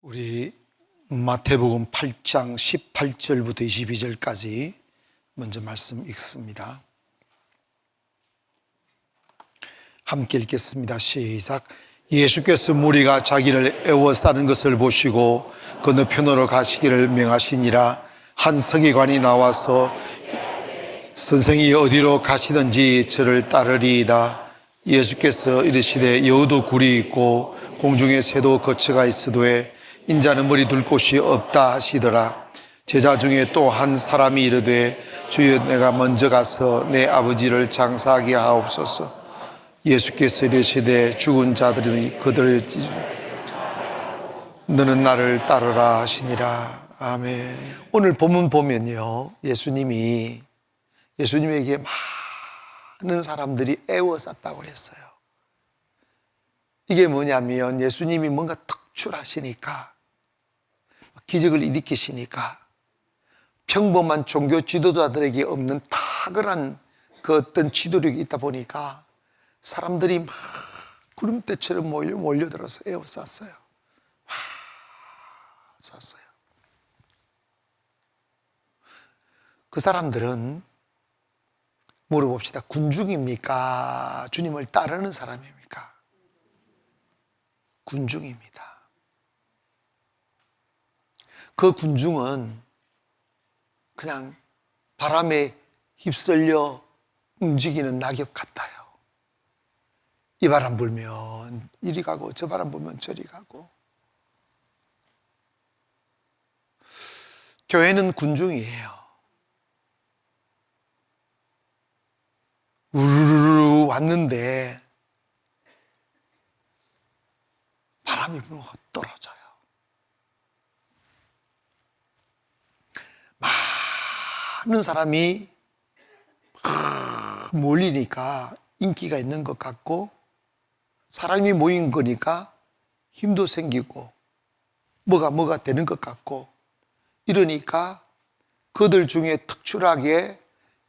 우리 마태복음 8장 18절부터 22절까지 먼저 말씀 읽습니다. 함께 읽겠습니다. 시작. 예수께서 무리가 자기를 애워싸는 것을 보시고 건너편으로 가시기를 명하시니라. 한 서기관이 나와서 선생이 어디로 가시든지 저를 따르리이다. 예수께서 이르시되 여우도 굴이 있고 공중에 새도 거처가 있으되 인자는 머리 둘 곳이 없다 하시더라. 제자 중에 또 한 사람이 이르되 주여 내가 먼저 가서 내 아버지를 장사하게 하옵소서. 예수께서 이르시되 죽은 자들이 그들을 너는 나를 따르라 하시니라. 아멘. 오늘 본문 보면요, 예수님에게 많은 사람들이 애워쌌다고 그랬어요. 이게 뭐냐면 예수님이 뭔가 특출하시니까, 기적을 일으키시니까, 평범한 종교 지도자들에게 없는 탁월한 그 어떤 지도력이 있다 보니까 사람들이 막 구름대처럼 몰려들어서 애워쌌어요. 쌌어요. 그 사람들은 물어봅시다. 군중입니까? 주님을 따르는 사람입니까? 군중입니다. 그 군중은 그냥 바람에 휩쓸려 움직이는 낙엽 같아요. 이 바람 불면 이리 가고 저 바람 불면 저리 가고. 교회는 군중이에요. 우르르르 왔는데 바람이 불면 떨어져요. 많은 사람이 몰리니까 인기가 있는 것 같고, 사람이 모인 거니까 힘도 생기고 뭐가 되는 것 같고, 이러니까 그들 중에 특출하게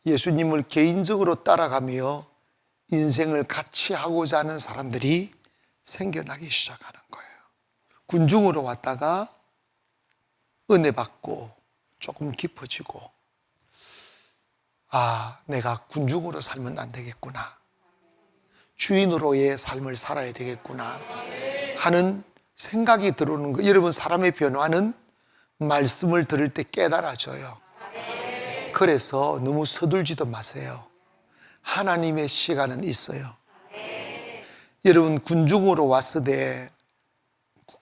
예수님을 개인적으로 따라가며 인생을 같이 하고자 하는 사람들이 생겨나기 시작하는 거예요. 군중으로 왔다가 은혜 받고 조금 깊어지고, 내가 군중으로 살면 안 되겠구나, 주인으로의 삶을 살아야 되겠구나 하는 생각이 들어오는 거예요. 여러분, 사람의 변화는 말씀을 들을 때 깨달아져요. 그래서 너무 서둘지도 마세요. 하나님의 시간은 있어요. 여러분, 군중으로 왔을 때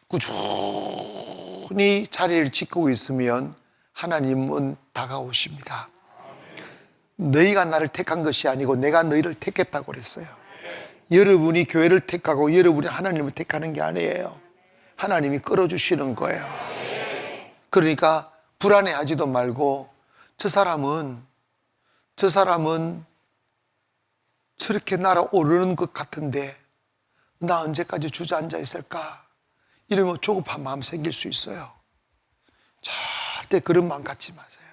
꾸준히 자리를 지키고 있으면 하나님은 다가오십니다. 너희가 나를 택한 것이 아니고 내가 너희를 택했다고 그랬어요. 여러분이 교회를 택하고 여러분이 하나님을 택하는 게 아니에요. 하나님이 끌어주시는 거예요. 그러니까 불안해하지도 말고, 저 사람은 저렇게 날아오르는 것 같은데 나 언제까지 주저앉아 있을까? 이러면 조급한 마음 생길 수 있어요. 절대 그런 마음 갖지 마세요.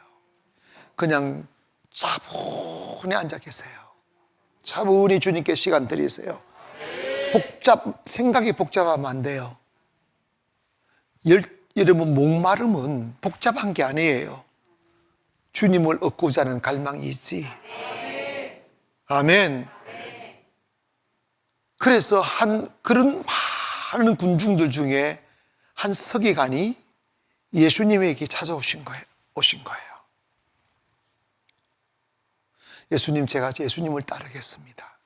그냥 차분히 앉아 계세요. 차분히 주님께 시간 드리세요. 생각이 복잡하면 안 돼요. 여러분, 목마름은 복잡한 게 아니에요. 주님을 얻고자 하는 갈망이 있지. 아멘. 그래서 그런 많은 군중들 중에 한 서기관이 예수님에게 찾아오신 거예요. 예수님, 제가 예수님을 따르겠습니다.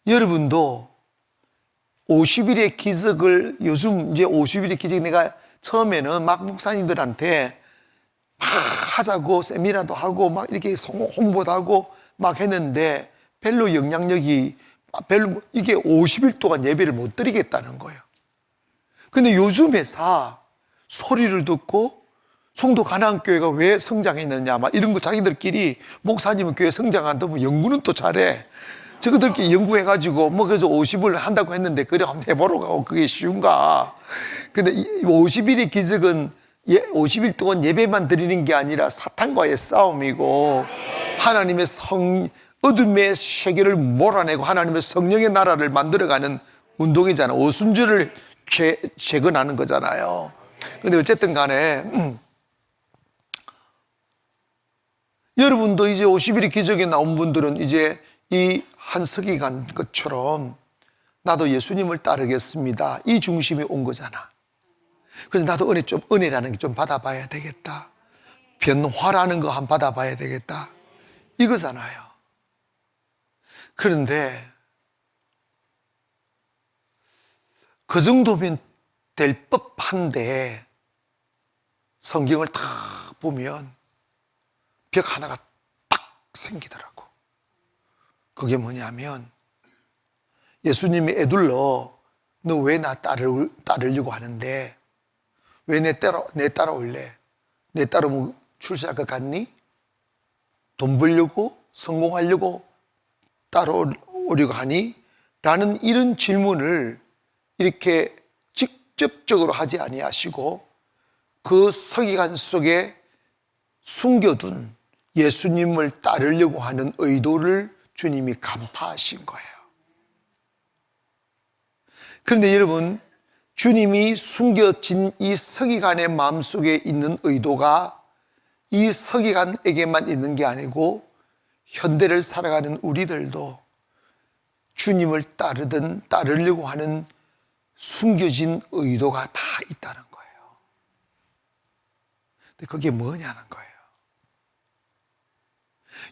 여러분도 50일의 기적을, 요즘 이제 50일의 기적, 내가 처음에는 막 목사님들한테 막 하자고 세미나도 하고 막 이렇게 홍보도 하고 막 했는데 별로 영향력이 이게 50일 동안 예배를 못 드리겠다는 거예요. 근데 요즘에 소리를 듣고 송도 가나안교회가 왜 성장했느냐 막 이런 거 자기들끼리, 목사님은 교회 성장한다면 연구는 또 잘해. 저거들끼리 연구해가지고 그래서 50을 한다고 했는데, 그래 한번 해보라고. 그게 쉬운가? 근데 50일의 기적은 50일 동안 예배만 드리는 게 아니라 사탄과의 싸움이고, 하나님의 어둠의 세계를 몰아내고 하나님의 성령의 나라를 만들어가는 운동이잖아. 오순절을 재건하는 거잖아요. 근데 어쨌든 간에 여러분도 이제 50일의 기적에 나온 분들은 이제 이 한 서기관 것처럼 나도 예수님을 따르겠습니다, 이 중심이 온 거잖아. 그래서 나도 은혜라는 게 좀 받아봐야 되겠다, 변화라는 거 한번 받아봐야 되겠다, 이거잖아요. 그런데 그 정도면 될 법한데 성경을 딱 보면 벽 하나가 딱 생기더라고. 그게 뭐냐면 예수님이 애둘러 너 왜 나 따르려고 하는데, 왜 내 따라올래? 내 따르면 출세할 것 같니? 돈 벌려고? 성공하려고 따라오려고 하니? 라는 이런 질문을 이렇게 직접적으로 하지 아니하시고 그 서기관 속에 숨겨둔 예수님을 따르려고 하는 의도를 주님이 간파하신 거예요. 그런데 여러분, 주님이 숨겨진 이 서기관의 마음속에 있는 의도가 이 서기관에게만 있는 게 아니고 현대를 살아가는 우리들도 주님을 따르려고 하는 숨겨진 의도가 다 있다는 거예요. 근데 그게 뭐냐는 거예요.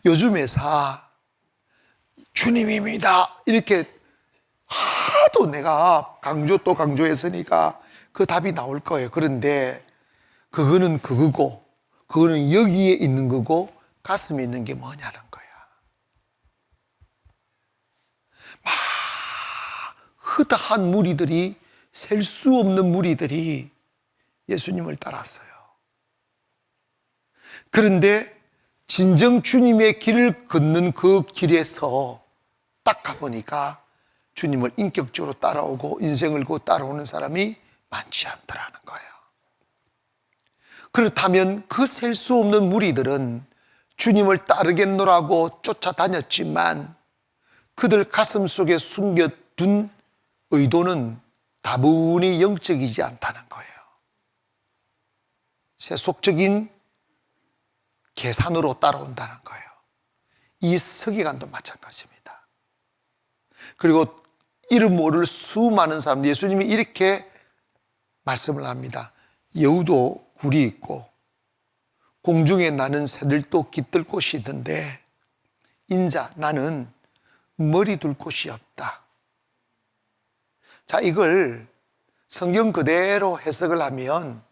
요즘 회사 주님입니다 이렇게 하도 내가 강조했으니까 그 답이 나올 거예요. 그런데 그거는 그거고, 그거는 여기에 있는 거고, 가슴에 있는 게 뭐냐는 거야. 막 흐다한 무리들이, 셀 수 없는 무리들이 예수님을 따랐어요. 그런데 진정 주님의 길을 걷는 그 길에서 딱 가보니까 주님을 인격적으로 따라오고 인생을 고 따라오는 사람이 많지 않더라는 거예요. 그렇다면 그 셀 수 없는 무리들은 주님을 따르겠노라고 쫓아다녔지만 그들 가슴 속에 숨겨둔 의도는 다분히 영적이지 않다는 거예요. 세속적인 계산으로 따라온다는 거예요. 이 서기관도 마찬가지입니다. 그리고 이름 모를 수많은 사람들, 예수님이 이렇게 말씀을 합니다. 여우도 굴이 있고 공중에 나는 새들도 깃들 곳이 있는데 인자 나는 머리 둘 곳이 없다. 자, 이걸 성경 그대로 해석을 하면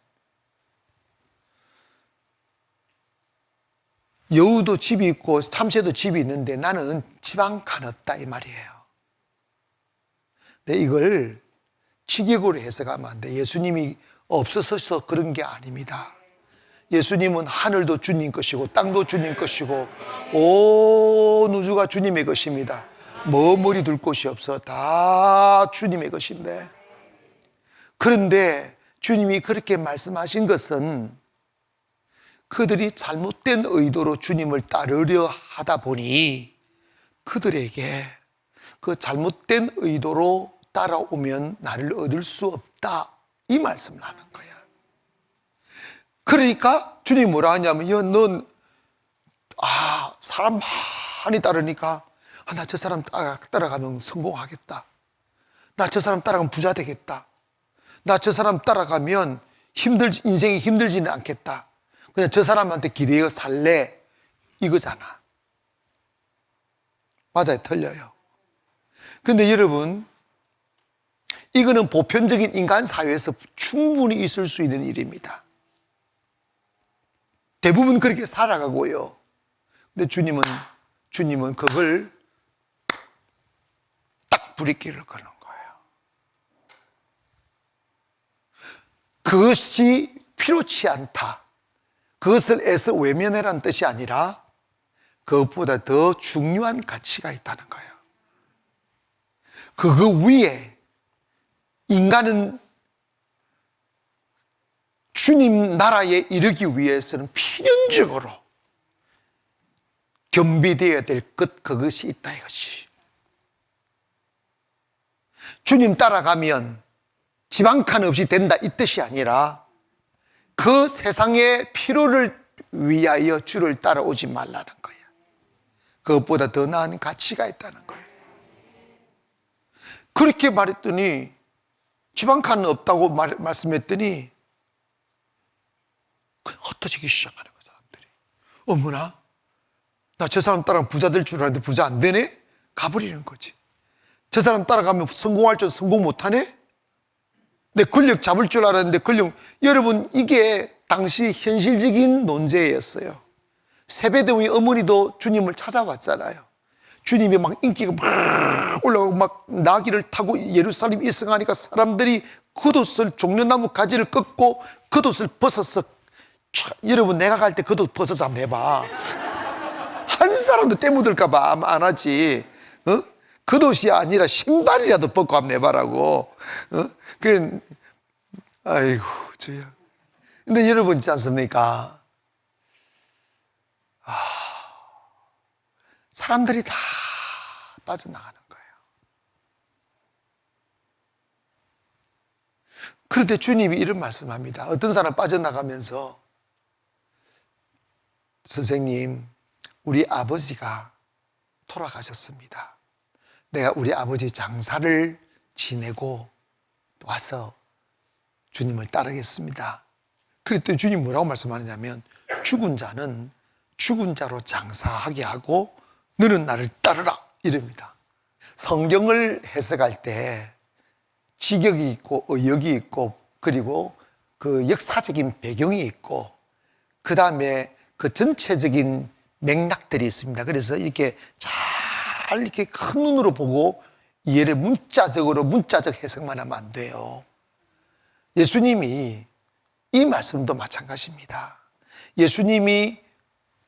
여우도 집이 있고 참새도 집이 있는데 나는 집 한 칸 없다, 이 말이에요. 근데 이걸 직역으로 해석하면 안 돼. 예수님이 없어서 그런 게 아닙니다. 예수님은 하늘도 주님 것이고 땅도 주님 것이고 온 우주가 주님의 것입니다. 머리 둘 곳이 없어. 다 주님의 것인데, 그런데 주님이 그렇게 말씀하신 것은 그들이 잘못된 의도로 주님을 따르려 하다 보니 그들에게 그 잘못된 의도로 따라오면 나를 얻을 수 없다, 이 말씀을 하는 거야. 그러니까 주님이 뭐라 하냐면, 넌 사람 많이 따르니까 나 저 사람 따라가면 성공하겠다, 나 저 사람 따라가면 부자 되겠다, 나 저 사람 따라가면 인생이 힘들지는 않겠다, 그냥 저 사람한테 기대어 살래, 이거잖아. 맞아요? 틀려요? 근데 여러분, 이거는 보편적인 인간 사회에서 충분히 있을 수 있는 일입니다. 대부분 그렇게 살아가고요. 근데 주님은 그걸 딱 브레이크를 거는 거예요. 그것이 필요치 않다, 그것을 애써 외면해라는 뜻이 아니라 그것보다 더 중요한 가치가 있다는 거예요. 그거 위에 인간은 주님 나라에 이르기 위해서는 필연적으로 겸비되어야 될 그것이 있다, 이것이. 주님 따라가면 집 한 칸 없이 된다 이 뜻이 아니라 그 세상의 필요를 위하여 주를 따라오지 말라는 거예요. 그것보다 더 나은 가치가 있다는 거예요. 그렇게 말했더니 집 한 칸 없다고 말씀했더니 흩어지기 시작하는 거예요. 사람들이. 어머나, 나 저 사람 따라가면 부자 될 줄 알았는데 부자 안 되네? 가버리는 거지. 저 사람 따라가면 성공할 줄 성공 못하네? 내 권력 잡을 줄 알았는데 권력. 여러분, 이게 당시 현실적인 논제였어요. 세베대의 어머니도 주님을 찾아왔잖아요. 주님이 막 인기가 막 올라가고 막 나귀를 타고 예루살렘 입성하니까 사람들이 겉옷을 종려나무 가지를 꺾고 겉옷을 벗었어. 여러분, 내가 갈 때 겉옷 벗어서 한번 해봐. 한 사람도 때 묻을까 봐 안 하지. 겉옷이 아니라 신발이라도 벗고 한번 해봐라고. 아이고 주야. 근데 여러분 있지 않습니까? 사람들이 다 빠져나가는 거예요. 그런데 주님이 이런 말씀합니다. 어떤 사람 빠져나가면서 선생님, 우리 아버지가 돌아가셨습니다. 내가 우리 아버지 장사를 지내고 와서 주님을 따르겠습니다. 그랬더니 주님 뭐라고 말씀하느냐면 죽은 자는 죽은 자로 장사하게 하고 너는 나를 따르라 이럽니다. 성경을 해석할 때 직역이 있고 의역이 있고 그리고 그 역사적인 배경이 있고 그 다음에 그 전체적인 맥락들이 있습니다. 그래서 이렇게 잘 이렇게 큰 눈으로 보고 이해를 문자적 해석만 하면 안 돼요. 예수님이 이 말씀도 마찬가지입니다. 예수님이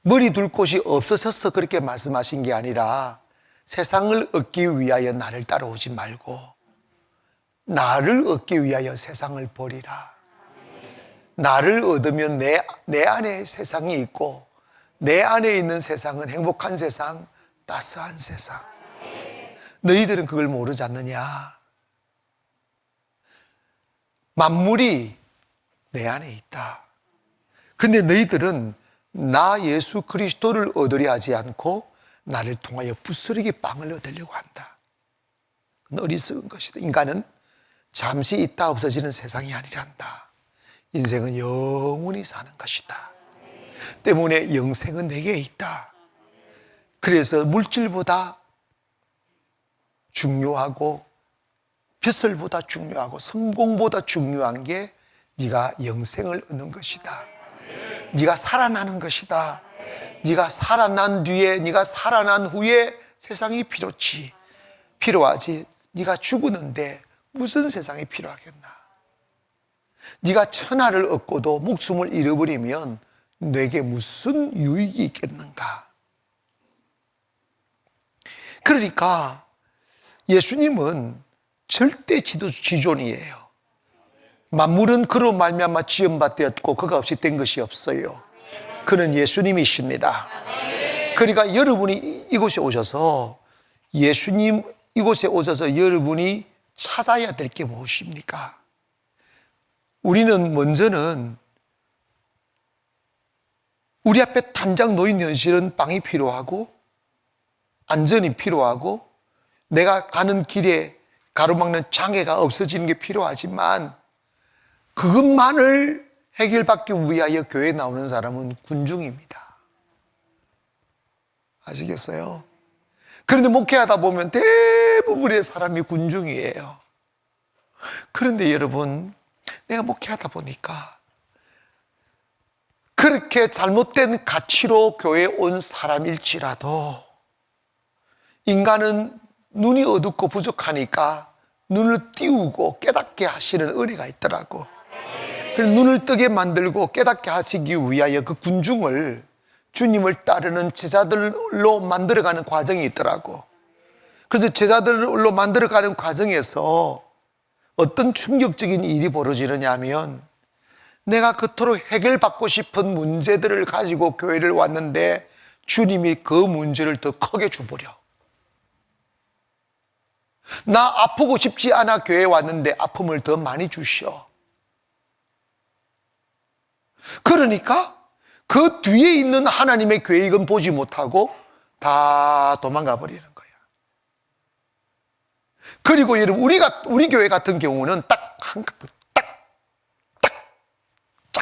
머리 둘 곳이 없어져서 그렇게 말씀하신 게 아니라 세상을 얻기 위하여 나를 따라오지 말고 나를 얻기 위하여 세상을 버리라. 나를 얻으면 내 안에 세상이 있고 내 안에 있는 세상은 행복한 세상, 따스한 세상. 너희들은 그걸 모르지 않느냐? 만물이 내 안에 있다. 근데 너희들은 나 예수 그리스도를 얻으려 하지 않고 나를 통하여 부스러기 빵을 얻으려고 한다. 그건 어리석은 것이다. 인간은 잠시 있다 없어지는 세상이 아니란다. 인생은 영원히 사는 것이다. 때문에 영생은 내게 있다. 그래서 물질보다 중요하고 벼슬보다 중요하고 성공보다 중요한 게 네가 영생을 얻는 것이다. 네가 살아나는 것이다. 네가 살아난 뒤에, 네가 살아난 후에 세상이 필요하지. 네가 죽었는데 무슨 세상이 필요하겠나? 네가 천하를 얻고도 목숨을 잃어버리면 내게 무슨 유익이 있겠는가? 그러니까 예수님은 절대 지존이에요. 만물은 그로 말미암아 지음받되었고 그가 없이 된 것이 없어요. 그는 예수님이십니다. 그러니까 여러분이 이곳에 오셔서 예수님 이곳에 오셔서 여러분이 찾아야 될 게 무엇입니까? 우리는 먼저는 우리 앞에 단장 놓인 현실은 빵이 필요하고 안전이 필요하고 내가 가는 길에 가로막는 장애가 없어지는 게 필요하지만 그것만을 해결받기 위하여 교회에 나오는 사람은 군중입니다. 아시겠어요? 그런데 목회하다 보면 대부분의 사람이 군중이에요. 그런데 여러분, 내가 목회하다 보니까 그렇게 잘못된 가치로 교회에 온 사람일지라도 인간은 눈이 어둡고 부족하니까 눈을 띄우고 깨닫게 하시는 은혜가 있더라고. 그래서 눈을 뜨게 만들고 깨닫게 하시기 위하여 그 군중을 주님을 따르는 제자들로 만들어가는 과정이 있더라고. 그래서 제자들로 만들어가는 과정에서 어떤 충격적인 일이 벌어지느냐 하면 내가 그토록 해결받고 싶은 문제들을 가지고 교회를 왔는데 주님이 그 문제를 더 크게 줘버려. 나 아프고 싶지 않아 교회에 왔는데 아픔을 더 많이 주셔. 그러니까 그 뒤에 있는 하나님의 계획은 보지 못하고 다 도망가 버리는 거야. 그리고 여러분, 우리 교회 같은 경우는 딱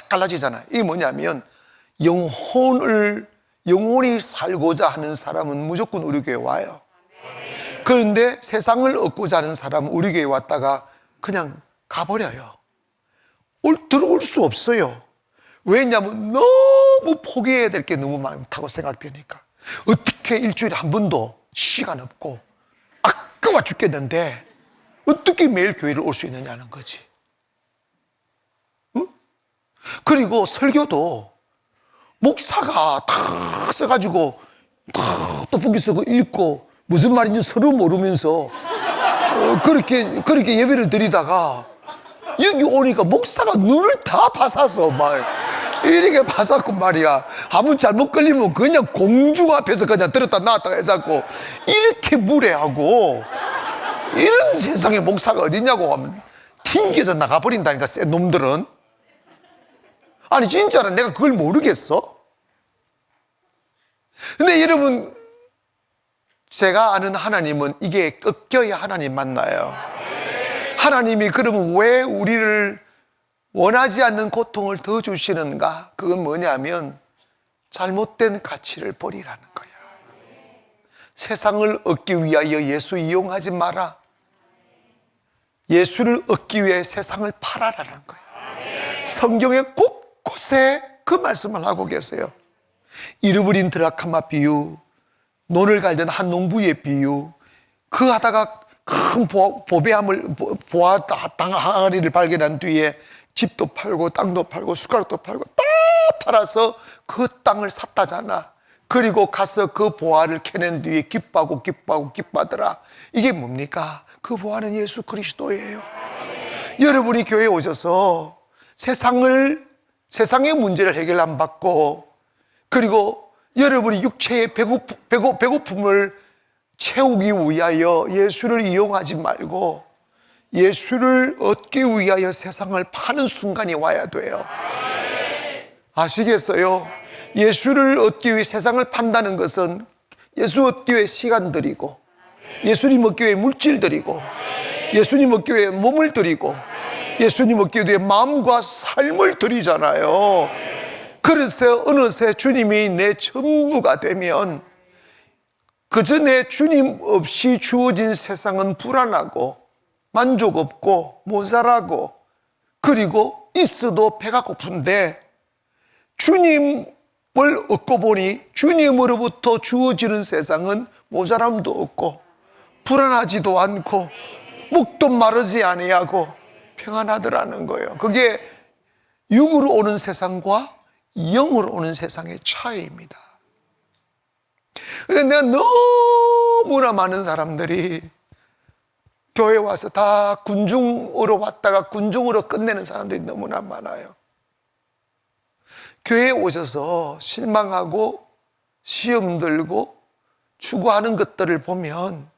갈라지잖아요. 이게 뭐냐면 영혼이 살고자 하는 사람은 무조건 우리 교회 와요. 그런데 세상을 얻고자 하는 사람은 우리 교회 왔다가 그냥 가버려요. 들어올 수 없어요. 왜냐하면 너무 포기해야 될 게 너무 많다고 생각되니까. 어떻게 일주일에 한 번도 시간 없고 아까워 죽겠는데 어떻게 매일 교회를 올 수 있느냐는 거지. 응? 그리고 설교도 목사가 다 써가지고 다 떡볶이 쓰고 읽고 무슨 말인지 서로 모르면서 그렇게 예배를 드리다가 여기 오니까 목사가 눈을 다 봐서서 막 이렇게 봐서고 말이야. 아무 잘못 걸리면 그냥 공중 앞에서 그냥 들었다 놨다 해갖고 이렇게 무례하고 이런 세상에 목사가 어딨냐고 하면 튕겨서 나가버린다니까, 센 놈들은. 아니 진짜로 내가 그걸 모르겠어? 근데 여러분, 제가 아는 하나님은 이게 꺾여야 하나님 만나요. 하나님이 그러면 왜 우리를 원하지 않는 고통을 더 주시는가? 그건 뭐냐면 잘못된 가치를 버리라는 거야. 세상을 얻기 위하여 예수 이용하지 마라. 예수를 얻기 위해 세상을 팔아라는 거야. 성경의 곳곳에 그 말씀을 하고 계세요. 잃어버린 드라카마 비유, 논을 갈던 한 농부의 비유, 그 하다가 큰 보아 땅 항아리를 발견한 뒤에 집도 팔고 땅도 팔고 숟가락도 팔고 다 팔아서 그 땅을 샀다잖아. 그리고 가서 그 보아를 캐낸 뒤에 기뻐하더라. 이게 뭡니까? 그 보아는 예수 그리스도예요. 여러분이 교회에 오셔서 세상의 문제를 해결 안 받고, 그리고 여러분이 육체의 배고픔을 채우기 위하여 예수를 이용하지 말고 예수를 얻기 위하여 세상을 파는 순간이 와야 돼요. 아시겠어요? 예수를 얻기 위해 세상을 판다는 것은 예수 얻기 위해 시간 들이고, 예수님 얻기 위해 물질 들이고, 예수님 얻기 위해 몸을 들이고, 예수님 얻기 위해 마음과 삶을 들이잖아요. 그래서 어느새 주님이 내 전부가 되면 그 전에 주님 없이 주어진 세상은 불안하고 만족 없고 모자라고, 그리고 있어도 배가 고픈데 주님을 얻고 보니 주님으로부터 주어지는 세상은 모자람도 없고 불안하지도 않고 목도 마르지 아니하고 평안하더라는 거예요. 그게 육으로 오는 세상과 영으로 오는 세상의 차이입니다. 근데 내가 너무나 많은 사람들이 교회 와서 다 군중으로 왔다가 군중으로 끝내는 사람들이 너무나 많아요. 교회에 오셔서 실망하고 시험 들고 추구하는 것들을 보면,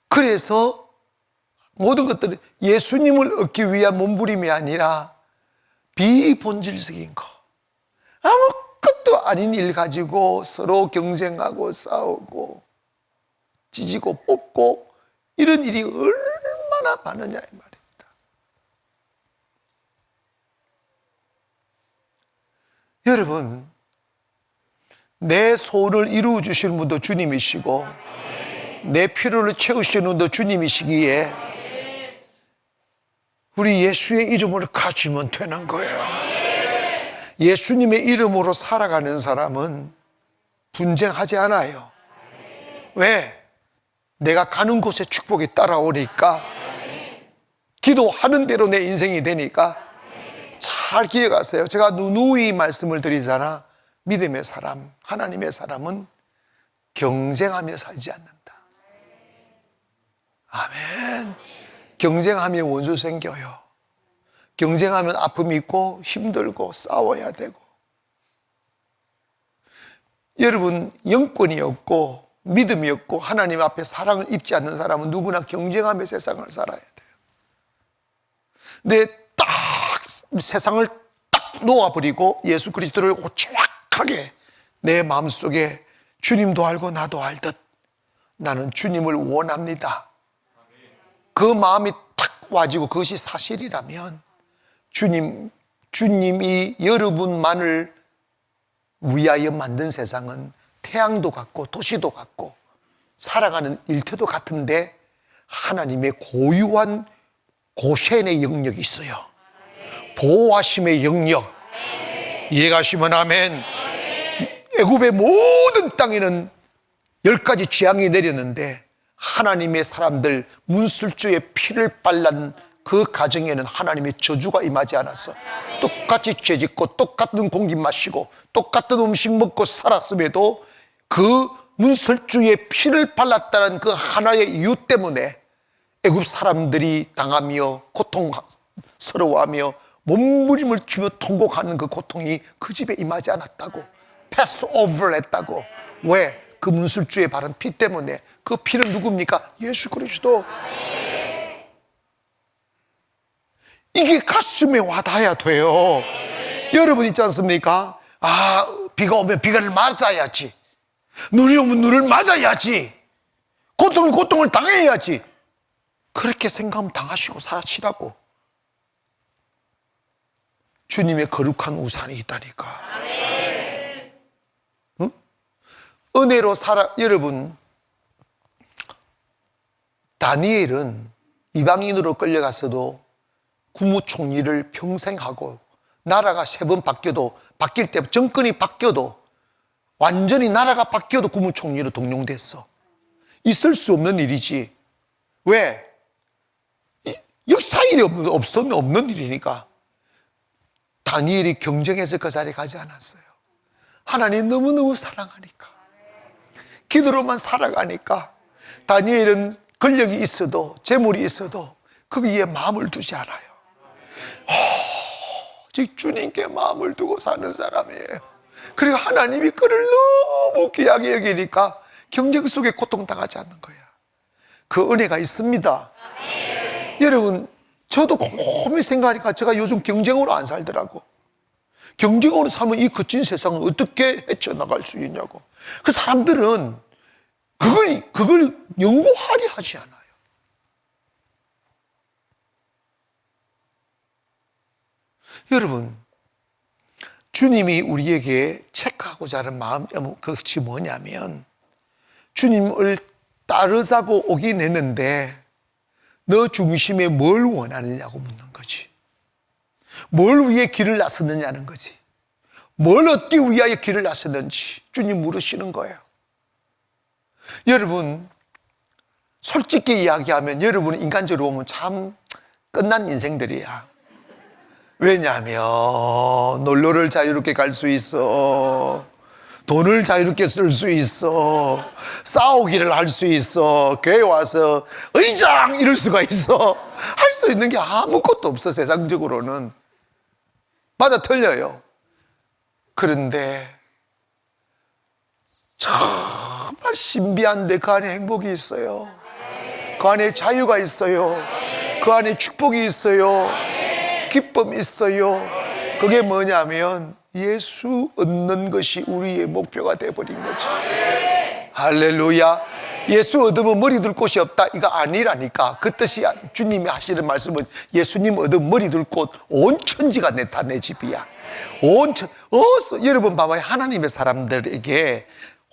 그래서 모든 것들이 예수님을 얻기 위한 몸부림이 아니라 비본질적인 거, 아무것도 아닌 일 가지고 서로 경쟁하고 싸우고 찢고 뽑고 이런 일이 얼마나 많으냐 이 말입니다. 여러분, 내 소원을 이루어 주시는 분도 주님이시고 내 필요를 채우시는 분도 주님이시기에 우리 예수의 이름을 가지면 되는 거예요. 예수님의 이름으로 살아가는 사람은 분쟁하지 않아요. 왜? 내가 가는 곳에 축복이 따라오니까, 기도하는 대로 내 인생이 되니까. 잘 기억하세요. 제가 누누이 말씀을 드리잖아. 믿음의 사람, 하나님의 사람은 경쟁하며 살지 않는다. 아멘. 경쟁하면 원수 생겨요. 경쟁하면 아픔이 있고 힘들고 싸워야 되고. 여러분, 영권이 없고 믿음이 없고 하나님 앞에 사랑을 입지 않는 사람은 누구나 경쟁하며 세상을 살아야 돼요. 근데 딱 세상을 딱 놓아버리고 예수 그리스도를 정확하게 내 마음속에 주님도 알고 나도 알듯 나는 주님을 원합니다. 그 마음이 탁 와지고 그것이 사실이라면 주님이 여러분만을 위하여 만든 세상은 태양도 같고 도시도 같고 살아가는 일터도 같은데 하나님의 고유한 고센의 영역이 있어요. 보호하심의 영역. 이해가시면 아멘. 애굽의 모든 땅에는 10가지 재앙이 내렸는데 하나님의 사람들 문술주의 피를 빨란 그 가정에는 하나님의 저주가 임하지 않았어. 똑같이 죄짓고 똑같은 공기 마시고 똑같은 음식 먹고 살았음에도 그 문설주의 피를 발랐다는 그 하나의 이유 때문에 애굽 사람들이 당하며 고통스러워하며 몸부림을 치며 통곡하는 그 고통이 그 집에 임하지 않았다고. 패스오버를 했다고. 왜? 그 문술주의 바른 피 때문에. 그 피는 누굽니까? 예수 그리스도. 이게 가슴에 와닿아야 돼요. 여러분 있지 않습니까? 비가 오면 비를 맞아야지. 눈이 오면 눈을 맞아야지. 고통은 고통을 당해야지. 그렇게 생각하면 당하시고 사시라고. 주님의 거룩한 우산이 있다니까. 응? 은혜로 여러분, 다니엘은 이방인으로 끌려갔어도 국무총리를 평생 하고 나라가 3번 바뀌어도 바뀔 때 정권이 바뀌어도 완전히 나라가 바뀌어도 국무총리로 등용됐어. 있을 수 없는 일이지. 왜? 역사일이 없는 일이니까. 다니엘이 경쟁해서 그 자리에 가지 않았어요. 하나님 너무너무 사랑하니까. 기도로만 살아가니까. 다니엘은 권력이 있어도 재물이 있어도 거기에 마음을 두지 않아요. 즉 주님께 마음을 두고 사는 사람이에요. 그리고 하나님이 그를 너무 귀하게 여기니까 경쟁 속에 고통당하지 않는 거야. 그 은혜가 있습니다. 여러분, 저도 곰곰이 생각하니까 제가 요즘 경쟁으로 안 살더라고. 경쟁으로 살면 이 거친 세상을 어떻게 헤쳐나갈 수 있냐고. 그 사람들은 그걸 연구하려 하지 않아요. 여러분, 주님이 우리에게 체크하고자 하는 마음, 그것이 뭐냐면 주님을 따르자고 오긴 했는데 너 중심에 뭘 원하느냐고 묻는 거지. 뭘 위해 길을 나섰느냐는 거지. 뭘 얻기 위하여 길을 나섰는지 주님 물으시는 거예요. 여러분, 솔직히 이야기하면 여러분은 인간적으로 보면 참 끝난 인생들이야. 왜냐하면 놀러를 자유롭게 갈 수 있어. 돈을 자유롭게 쓸 수 있어. 싸우기를 할 수 있어. 교회 와서 의장 이럴 수가 있어. 할 수 있는 게 아무것도 없어. 세상적으로는. 맞아, 틀려요. 그런데 정말 신비한데 그 안에 행복이 있어요. 그 안에 자유가 있어요. 그 안에 축복이 있어요. 기쁨이 있어요. 그게 뭐냐면 예수 얻는 것이 우리의 목표가 되어버린 거지. 할렐루야. 예수 얻으면 머리 둘 곳이 없다, 이거 아니라니까. 그 뜻이 주님이 하시는 말씀은 예수님 얻으면 머리 둘 곳 온 천지가 다 내 집이야. 여러분 봐봐요. 하나님의 사람들에게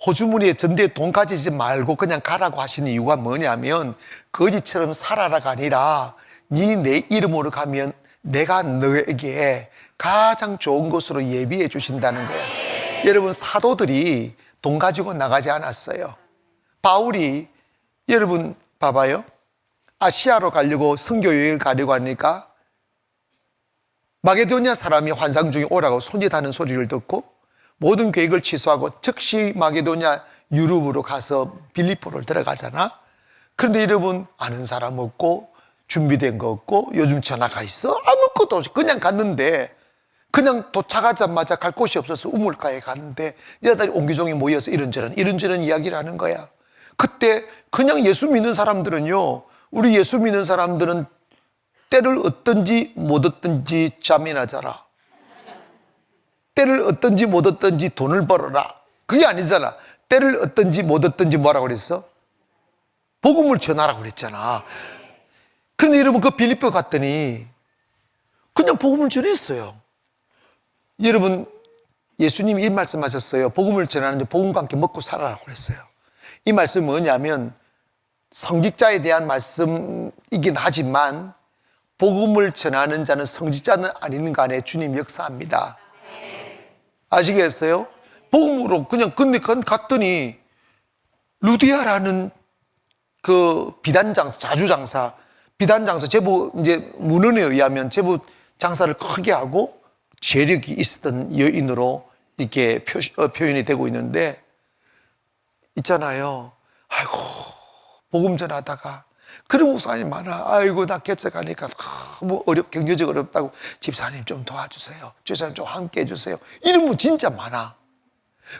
호주머니에 전대에 돈 가지지 말고 그냥 가라고 하시는 이유가 뭐냐면 거지처럼 살아라가 아니라 네 내 이름으로 가면 내가 너에게 가장 좋은 것으로 예비해 주신다는 거예요. 여러분, 사도들이 돈 가지고 나가지 않았어요. 바울이, 여러분 봐봐요. 아시아로 가려고 선교 여행을 가려고 하니까 마게도냐 사람이 환상 중에 오라고 손짓하는 소리를 듣고 모든 계획을 취소하고 즉시 마게도냐 유럽으로 가서 빌립보를 들어가잖아. 그런데 여러분, 아는 사람 없고 준비된 거 없고 요즘 전화가 있어? 아무것도 없이 그냥 갔는데, 그냥 도착하자마자 갈 곳이 없어서 우물가에 갔는데 여자들이 옹기종이 모여서 이런저런 이야기를 하는 거야. 그때 그냥 예수 믿는 사람들은요, 우리 예수 믿는 사람들은 때를 얻든지 못 얻든지 잠이나 자라. 때를 얻든지 못 얻든지 돈을 벌어라. 그게 아니잖아. 때를 얻든지 못 얻든지 뭐라고 그랬어? 복음을 전하라고 그랬잖아. 그런데 여러분 그 빌립보 갔더니 그냥 복음을 전했어요. 여러분 예수님이 이 말씀하셨어요. 복음을 전하는데 복음과 함께 먹고 살아라고 그랬어요. 이 말씀은 뭐냐면 성직자에 대한 말씀이긴 하지만 복음을 전하는 자는 성직자는 아닌 간에 주님 역사합니다. 아시겠어요? 복음으로 그냥 근데 갔더니 루디아라는 그 비단장사, 자주장사, 비단장사 제부 이제 문헌에 의하면 제부 장사를 크게 하고 재력이 있었던 여인으로 이렇게 표현이 되고 있는데 있잖아요. 아이고 복음 전하다가 그런 목사님 많아. 아이고 나 개척하니까 뭐 경제적 어렵다고 집사님 좀 도와주세요. 집사님 좀 함께 해주세요. 이런 분 진짜 많아.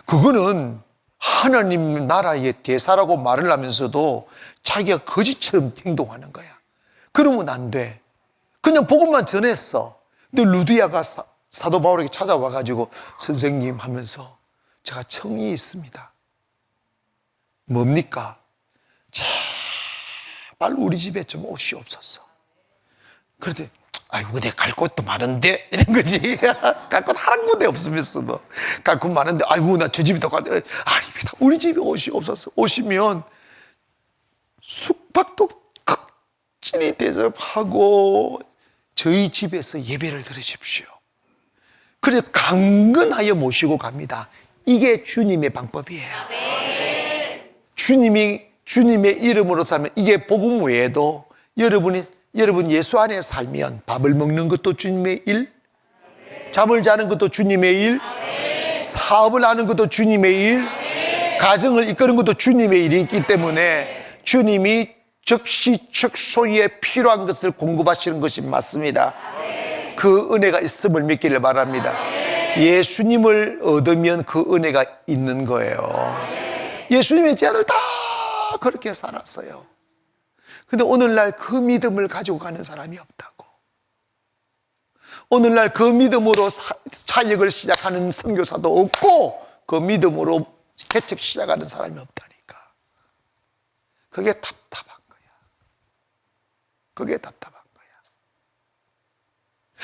그거는 하나님 나라의 대사라고 말을 하면서도 자기가 거지처럼 행동하는 거야. 그러면 안 돼. 그냥 복음만 전했어. 근데 루디아가 사도 바울에게 찾아와가지고 선생님 하면서 제가 청이 있습니다. 뭡니까? 제발 우리 집에 좀 오시옵소서. 그랬더니 아이고 내가 갈 곳도 많은데 이런 거지. 갈 곳 한 군데 없으면서도 갈 곳 많은데 아이고 나 저 집에도 가. 아닙니다. 우리 집에 오시옵소서. 오시면 숙박도 극진히 대접하고 저희 집에서 예배를 드리십시오. 그래서 강건하여 모시고 갑니다. 이게 주님의 방법이에요. 주님의 이름으로 살면 이게 복음 외에도 여러분 예수 안에 살면 밥을 먹는 것도 주님의 일, 잠을 자는 것도 주님의 일, 사업을 하는 것도 주님의 일, 가정을 이끄는 것도 주님의 일이 있기 때문에 주님이 즉시 즉소에 필요한 것을 공급하시는 것이 맞습니다. 그 은혜가 있음을 믿기를 바랍니다. 예수님을 얻으면 그 은혜가 있는 거예요. 예수님의 제자들 다 그렇게 살았어요. 근데 오늘날 그 믿음을 가지고 가는 사람이 없다고. 오늘날 그 믿음으로 사역을 시작하는 선교사도 없고 그 믿음으로 개척 시작하는 사람이 없다니까. 그게 답답한 거야. 그게 답답한 거야.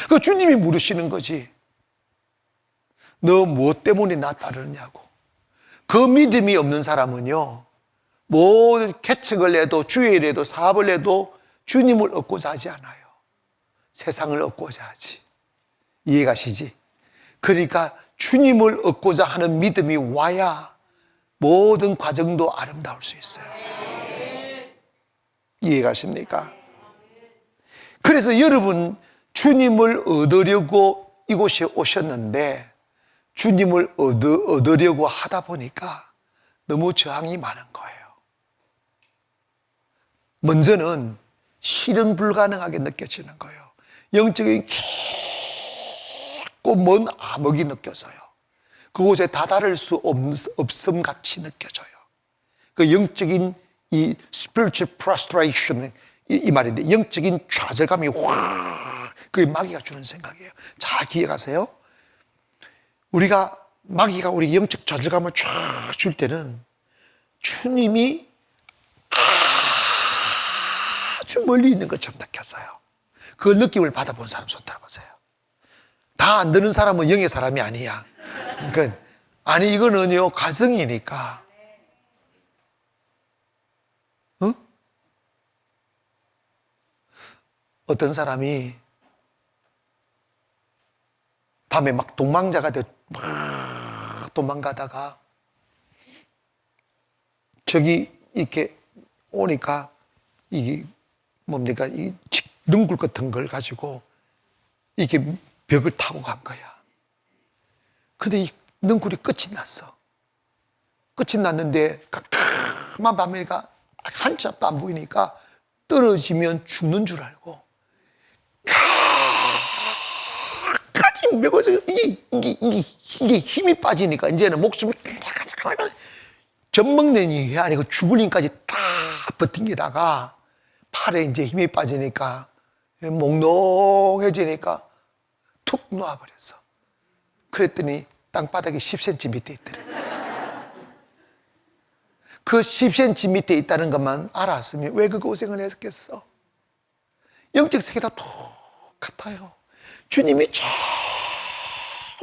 그 주님이 물으시는 거지. 너 무엇 때문에 나 따르느냐고. 그 믿음이 없는 사람은요, 모든 개척을 해도 주일을 해도 사업을 해도 주님을 얻고자 하지 않아요. 세상을 얻고자 하지. 이해가시지? 그러니까 주님을 얻고자 하는 믿음이 와야 모든 과정도 아름다울 수 있어요. 이해가십니까? 그래서 여러분 주님을 얻으려고 이곳에 오셨는데 주님을 얻으려고 하다 보니까 너무 저항이 많은 거예요. 먼저는 실현 불가능하게 느껴지는 거예요. 영적인 깊고 먼 암흑이 느껴져요. 그곳에 다다를 수 없음 같이 느껴져요. 그 영적인 이 spiritual prostration 이 말인데 영적인 좌절감이 확 그게 마귀가 주는 생각이에요. 잘 기억하세요. 우리가 마귀가 우리 영적 좌절감을 쫙 줄 때는 주님이 아주 멀리 있는 것처럼 느껴져요. 그 느낌을 받아본 사람 손 들어보세요. 다 안 되는 사람은 영의 사람이 아니야. 그러니까 아니 이거는요 가정이니까. 어? 어떤 사람이 밤에 막 도망자가 돼 막 도망가다가 저기 이렇게 오니까 이게 뭡니까 이 능굴 같은 걸 가지고 이렇게 벽을 타고 간 거야. 근데 이 능굴이 끝이 났어. 끝이 났는데 가만 밤에가 한치 앞도 안 보이니까 떨어지면 죽는 줄 알고 까지 메고서 이게 힘이 빠지니까 이제는 목숨이 젖먹는 게 아니고 죽을 힘까지 다 버틴게다가 팔에 이제 힘이 빠지니까 몽롱해지니까 툭 놓아버렸어. 그랬더니 땅바닥에 10cm 밑에 있더래. 그 10cm 밑에 있다는 것만 알았으면 왜 그 고생을 했겠어? 영적 세계도 똑같아요. 주님이 저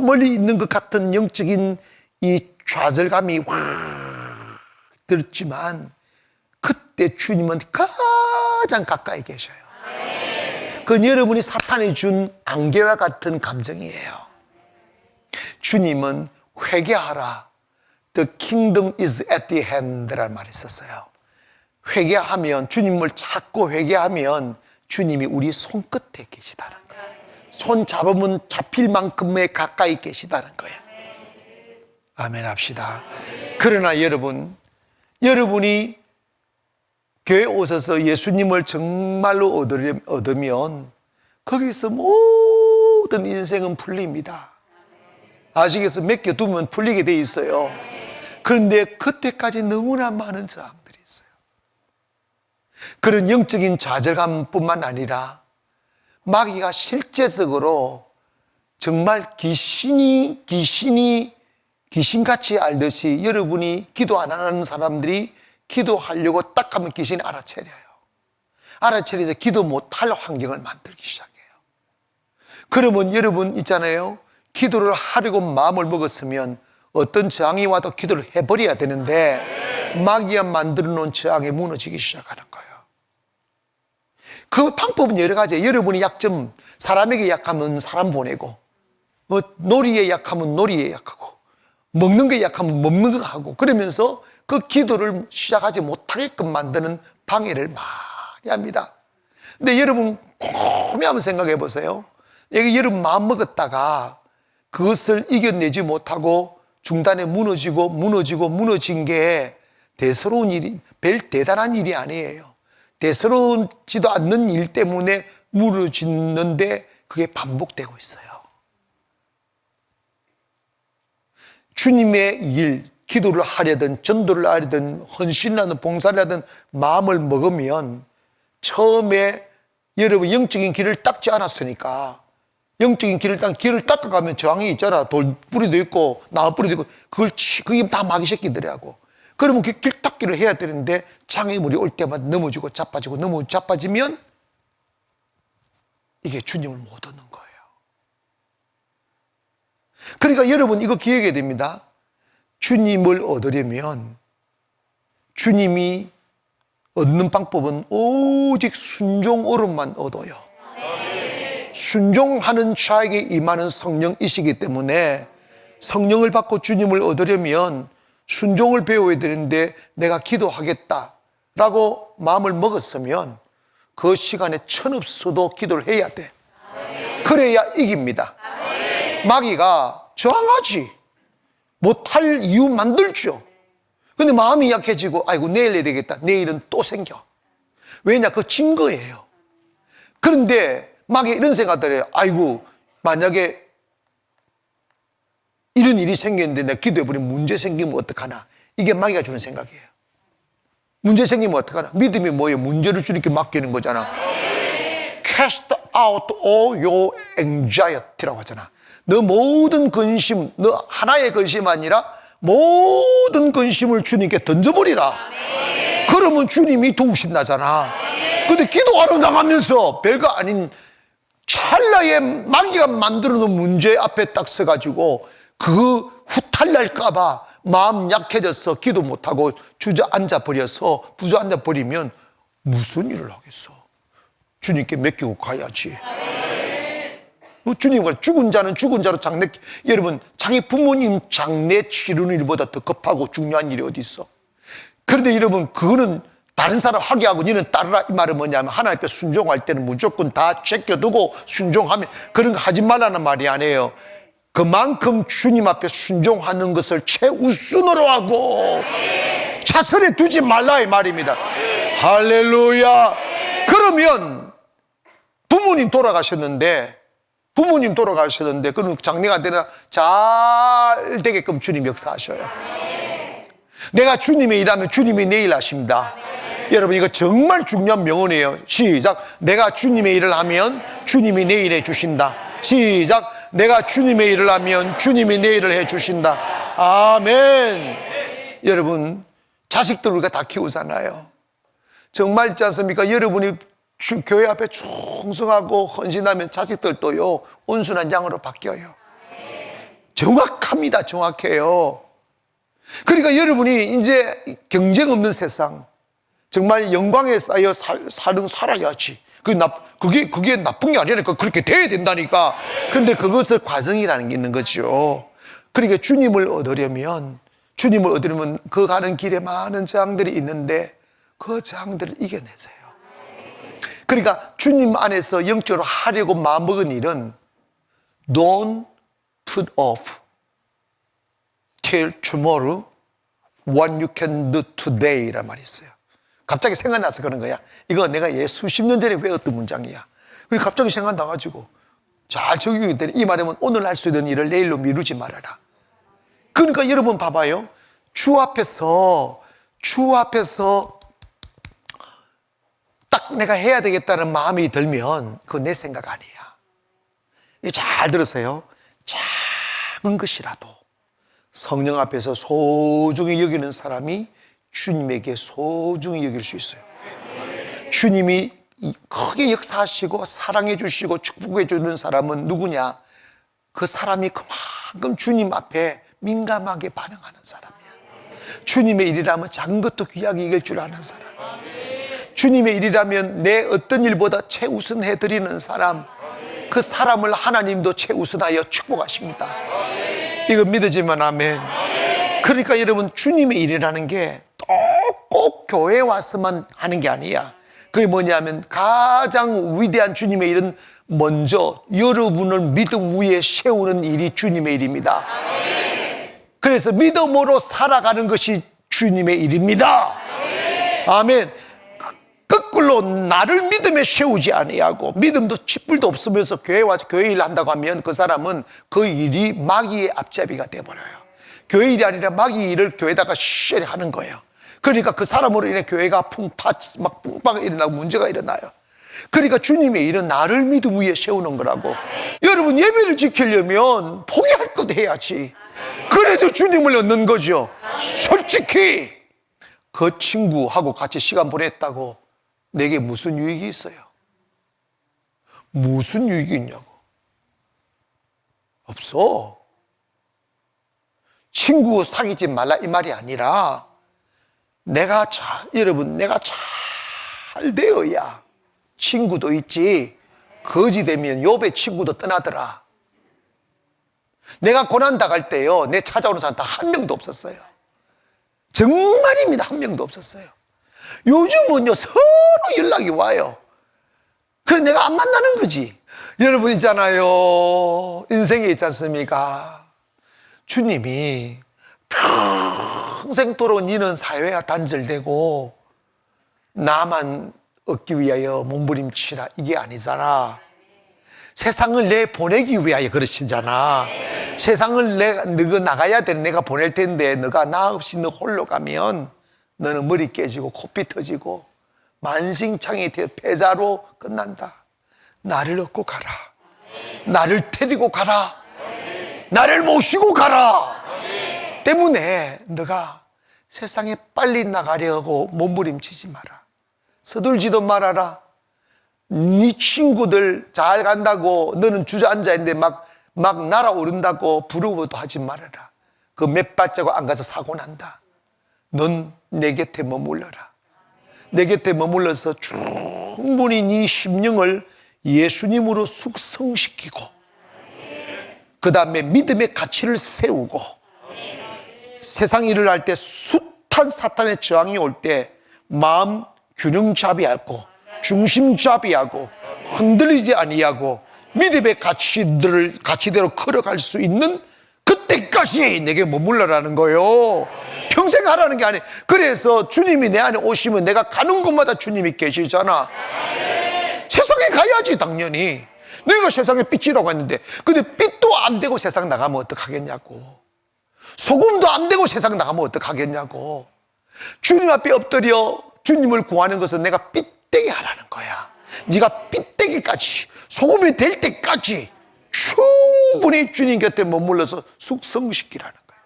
멀리 있는 것 같은 영적인 이 좌절감이 확 들지만 그때 주님은 가장 가까이 계셔요. 그건 여러분이 사탄이 준 안개와 같은 감정이에요. 주님은 회개하라. The kingdom is at the hand라는 말이 있었어요. 회개하면, 주님을 찾고 회개하면 주님이 우리 손끝에 계시다는 거예요. 손 잡으면 잡힐 만큼의 가까이 계시다는 거예요. 아멘 합시다. 그러나 여러분이 교회 오셔서 예수님을 정말로 얻으면 거기서 모든 인생은 풀립니다. 아시겠어요? 맡겨두면 풀리게 돼 있어요. 그런데 그때까지 너무나 많은 저항들이 있어요. 그런 영적인 좌절감뿐만 아니라 마귀가 실제적으로 정말 귀신같이 알듯이 여러분이 기도 안 하는 사람들이 기도하려고 딱 하면 귀신이 알아차려요. 알아차려서 기도 못할 환경을 만들기 시작해요. 그러면 여러분 있잖아요. 기도를 하려고 마음을 먹었으면 어떤 저항이 와도 기도를 해버려야 되는데 마귀가 만들어 놓은 저항이 무너지기 시작하는 거예요. 그 방법은 여러 가지예요. 여러분이 약점, 사람에게 약하면 사람 보내고, 놀이에 약하면 놀이에 약하고, 먹는 게 약하면 먹는 거 하고, 그러면서 그 기도를 시작하지 못하게끔 만드는 방해를 많이 합니다. 근데 여러분 곰히 한번 생각해 보세요. 여러분 마음 먹었다가 그것을 이겨내지 못하고 중단에 무너진 게 대수로운 일이, 별 대단한 일이 아니에요. 대수롭지도 않는 일 때문에 무너지는데 그게 반복되고 있어요. 주님의 일, 기도를 하려든 전도를 하려든 헌신을 하든 봉사를 하든 마음을 먹으면 처음에 여러분 영적인 길을 닦지 않았으니까 영적인 길을 닦아가면 저항이 있잖아. 돌뿌리도 있고 나무뿌리도 있고 그게 다 마귀 새끼들이라고. 그러면 그 길 닦기를 해야 되는데 장애물이 올 때마다 넘어지고 자빠지면 이게 주님을 못 얻는 거예요. 그러니까 여러분 이거 기억해야 됩니다. 주님을 얻으려면 주님이 얻는 방법은 오직 순종 오름만 얻어요. 순종하는 자에게 임하는 성령이시기 때문에 성령을 받고 주님을 얻으려면 순종을 배워야 되는데 내가 기도하겠다라고 마음을 먹었으면 그 시간에 천없어도 기도를 해야 돼. 그래야 이깁니다. 마귀가 저항하지 못할 이유 만들죠. 근데 마음이 약해지고 아이고 내일 해야 되겠다. 내일은 또 생겨. 왜냐? 그거 진 거예요. 그런데 마귀 이런 생각들 해요. 아이고 만약에 이런 일이 생겼는데 내가 기도해버리면 문제 생기면 어떡하나. 이게 마귀가 주는 생각이에요. 문제 생기면 어떡하나. 믿음이 뭐예요? 문제를 주님께 맡기는 거잖아. Cast out all your anxiety라고 하잖아. 너 모든 근심, 너 하나의 근심 아니라 모든 근심을 주님께 던져버리라. 그러면 주님이 도우신다잖아. 근데 기도하러 나가면서 별거 아닌 찰나에 마귀가 만들어 놓은 문제 앞에 딱 서가지고 그 후탈날까봐 마음 약해져서 기도 못하고 주저앉아 버리면 무슨 일을 하겠어. 주님께 맡기고 가야지. 주님과 죽은 자는 죽은 자로 장례, 여러분 자기 부모님 장례 치르는 일보다 더 급하고 중요한 일이 어디 있어. 그런데 여러분 그거는 다른 사람 하게 하고 너는 따르라 이 말은 뭐냐면 하나님 앞에 순종할 때는 무조건 다 제껴두고 순종하면 그런 거 하지 말라는 말이 아니에요. 그만큼 주님 앞에 순종하는 것을 최우선으로 하고 차선에 두지 말라 이 말입니다. 할렐루야. 그러면 부모님 돌아가셨는데 그럼 장례가 되나 잘 되게끔 주님 역사하셔요. 내가 주님의 일하면 주님이 내 일 하십니다. 여러분, 이거 정말 중요한 명언이에요. 시작. 내가 주님의 일을 하면 주님이 내 일을 해주신다. 시작. 내가 주님의 일을 하면 주님이 내 일을 해주신다. 아멘. 여러분, 자식들 우리가 다 키우잖아요. 정말 있지 않습니까? 여러분이 교회 앞에 충성하고 헌신하면 자식들도요, 온순한 양으로 바뀌어요. 정확합니다. 정확해요. 그러니까 여러분이 이제 경쟁 없는 세상, 정말 영광에 쌓여 살아야지. 그게 나쁜 게 아니라니까. 그렇게 돼야 된다니까. 근데 그것을 과정이라는 게 있는 거죠. 그러니까 주님을 얻으려면 그 가는 길에 많은 저항들이 있는데 그 저항들을 이겨내세요. 그러니까 주님 안에서 영적으로 하려고 마음먹은 일은 Don't put off till tomorrow what you can do today 라는 말이 있어요. 갑자기 생각나서 그런 거야. 이거 내가 수십 년 전에 외웠던 문장이야. 그리고 갑자기 생각나가지고 잘 적용이 되는 이 말이면 오늘 할 수 있는 일을 내일로 미루지 말아라. 그러니까 여러분 봐봐요. 주 앞에서 딱 내가 해야 되겠다는 마음이 들면 그건 내 생각 아니야. 잘 들으세요. 작은 것이라도 성령 앞에서 소중히 여기는 사람이 주님에게 소중히 여길 수 있어요. 주님이 크게 역사하시고 사랑해 주시고 축복해 주는 사람은 누구냐? 그 사람이 그만큼 주님 앞에 민감하게 반응하는 사람이야. 주님의 일이라면 작은 것도 귀하게 여길 줄 아는 사람, 주님의 일이라면 내 어떤 일보다 최우선해 드리는 사람, 그 사람을 하나님도 최우선하여 축복하십니다. 이거 믿어지면 아멘. 그러니까 여러분, 주님의 일이라는 게 꼭 교회에 와서만 하는 게 아니야. 그게 뭐냐면 가장 위대한 주님의 일은 먼저 여러분을 믿음 위에 세우는 일이 주님의 일입니다. 그래서 믿음으로 살아가는 것이 주님의 일입니다. 아멘. 거꾸로 나를 믿음에 세우지 아니하고 믿음도 쥐뿔도 없으면서 교회 와서 교회 일을 한다고 하면 그 사람은 그 일이 마귀의 앞잡이가 돼버려요. 교회 일이 아니라 마귀 일을 교회에다가 하는 거예요. 그러니까 그 사람으로 인해 교회가 뿡빵 일어나고 문제가 일어나요. 그러니까 주님의 일은 나를 믿음 위에 세우는 거라고. 여러분, 예배를 지키려면 포기할 것도 해야지. 그래서 주님을 얻는 거죠. 솔직히 그 친구하고 같이 시간 보냈다고 내게 무슨 유익이 있어요? 무슨 유익이 있냐고. 없어. 친구 사귀지 말라 이 말이 아니라 여러분, 내가 잘 되어야 친구도 있지. 거지 되면 욥의 친구도 떠나더라. 내가 고난 당할 때요, 내 찾아오는 사람 다 한 명도 없었어요. 정말입니다. 한 명도 없었어요. 요즘은요, 서로 연락이 와요. 그래서 내가 안 만나는 거지. 여러분 있잖아요, 인생에 있지 않습니까? 주님이 평생도록 니는 사회와 단절되고 나만 얻기 위하여 몸부림치라, 이게 아니잖아. 세상을 내 보내기 위하여 그러시잖아. 세상을 너가 나가야 되는 내가 보낼 텐데 너가 나 없이 너 홀로 가면 너는 머리 깨지고 코피 터지고 만신창이 되어 패자로 끝난다. 나를 얻고 가라. 나를 데리고 가라. 나를 모시고 가라. 때문에 너가 세상에 빨리 나가려고 몸부림치지 마라. 서둘지도 말아라. 네 친구들 잘 간다고 너는 주저앉아 있는데 막 날아오른다고 부러워도 하지 말아라. 그 몇 발자국 안 가서 사고 난다. 넌 내 곁에 머물러라. 내 곁에 머물러서 충분히 네 심령을 예수님으로 숙성시키고 그 다음에 믿음의 가치를 세우고 세상 일을 할 때 숱한 사탄의 저항이 올 때 마음 균형잡이하고 중심잡이하고 흔들리지 아니하고 믿음의 가치대로 걸어갈 수 있는 그때까지 내게 머물러라는 거예요. 평생 하라는 게 아니에요. 그래서 주님이 내 안에 오시면 내가 가는 곳마다 주님이 계시잖아. 세상에 가야지 당연히. 내가 세상에 빛이라고 했는데 근데 빛도 안 되고 세상 나가면 어떡하겠냐고. 소금도 안 되고 세상 나가면 어떡하겠냐고. 주님 앞에 엎드려 주님을 구하는 것은 내가 삐뚤게 하라는 거야. 네가 삐뚤기까지, 소금이 될 때까지 충분히 주님 곁에 머물러서 숙성시키라는 거야.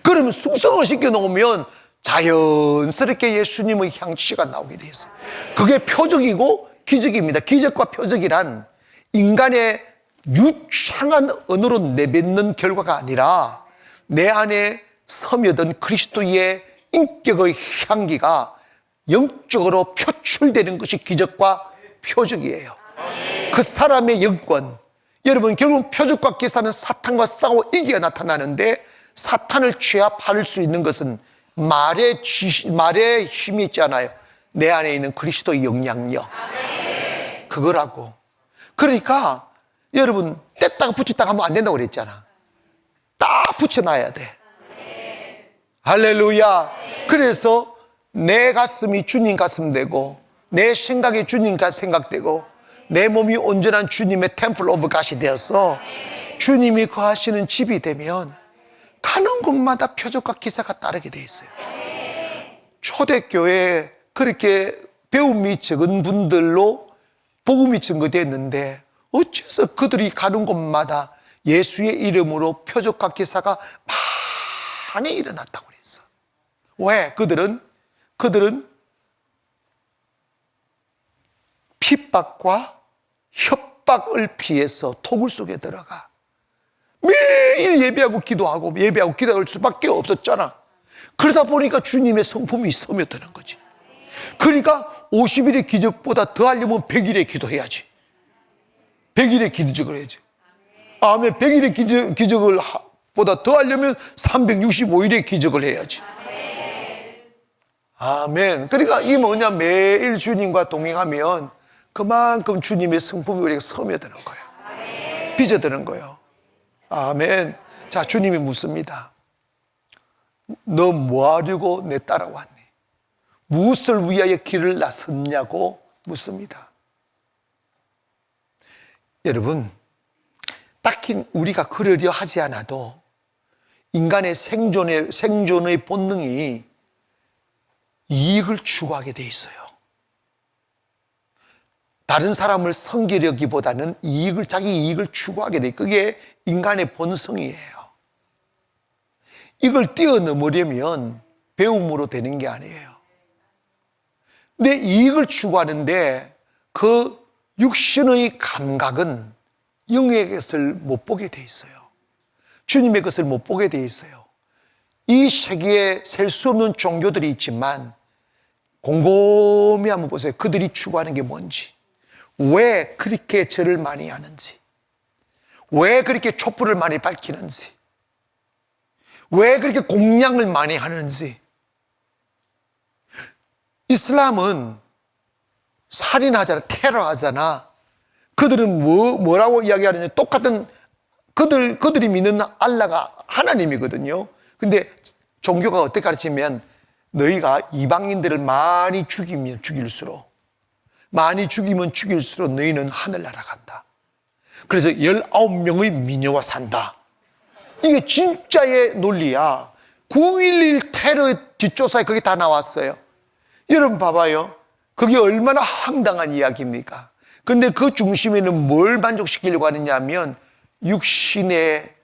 그러면 숙성을 시켜놓으면 자연스럽게 예수님의 향취가 나오게 돼 있어요. 그게 표적이고 기적입니다. 기적과 표적이란 인간의 유창한 언어로 내뱉는 결과가 아니라 내 안에 스며든 그리스도의 인격의 향기가 영적으로 표출되는 것이 기적과 표적이에요. 그 사람의 영권, 여러분 결국 표적과 기사는 사탄과 싸워 이겨야 나타나는데, 사탄을 취합할 수 있는 것은 말에 힘이 있잖아요. 내 안에 있는 그리스도의 영향력, 그거라고. 그러니까 여러분 뗐다가 붙였다가 하면 안 된다고 그랬잖아. 딱 붙여놔야 돼. 할렐루야. 그래서 내 가슴이 주님 가슴 되고, 내 생각이 주님 생각되고, 내 몸이 온전한 주님의 템플 오브 갓이 되어서 주님이 거하시는 집이 되면 가는 곳마다 표적과 기사가 따르게 돼 있어요. 초대교회에 그렇게 배움이 적은 분들로 복음이 증거됐는데 어째서 그들이 가는 곳마다 예수의 이름으로 표적과 기사가 많이 일어났다고 그랬어. 왜? 그들은 핍박과 협박을 피해서 토굴 속에 들어가 매일 예배하고 기도하고 기도할 수밖에 없었잖아. 그러다 보니까 주님의 성품이 스며드는 거지. 그러니까 50일의 기적보다 더 하려면 100일의 기도해야지. 100일의 기적을 해야지. 아멘. 100일의 기적을 보다 더 하려면 365일의 기적을 해야지. 아멘. 그러니까 이 뭐냐, 매일 주님과 동행하면 그만큼 주님의 성품이 우리가 스며드는 거예요. 빚어드는 거예요. 아멘. 자, 주님이 묻습니다. 너 뭐하려고 내 따라왔니? 무엇을 위하여 길을 나섰냐고 묻습니다. 여러분, 딱히 우리가 그러려 하지 않아도 인간의 생존의 본능이 이익을 추구하게 돼 있어요. 다른 사람을 섬기려기보다는 자기 이익을 추구하게 돼. 그게 인간의 본성이에요. 이걸 뛰어넘으려면 배움으로 되는 게 아니에요. 내 이익을 추구하는데 그 육신의 감각은 영의 것을 못 보게 돼 있어요. 주님의 것을 못 보게 돼 있어요. 이 세계에 셀 수 없는 종교들이 있지만 곰곰이 한번 보세요. 그들이 추구하는 게 뭔지, 왜 그렇게 절을 많이 하는지, 왜 그렇게 촛불을 많이 밝히는지, 왜 그렇게 공양을 많이 하는지. 이슬람은 살인하잖아, 테러하잖아. 그들은 뭐라고 이야기하느냐, 똑같은 그들이 믿는 알라가 하나님이거든요. 근데 종교가 어떻게 가르치면 너희가 이방인들을 많이 죽이면 죽일수록 너희는 하늘나라 간다. 그래서 19명의 미녀와 산다. 이게 진짜의 논리야. 9.11 테러 뒷조사에 그게 다 나왔어요. 여러분 봐봐요. 그게 얼마나 황당한 이야기입니까? 그런데 그 중심에는 뭘 만족시키려고 하느냐 하면 육신의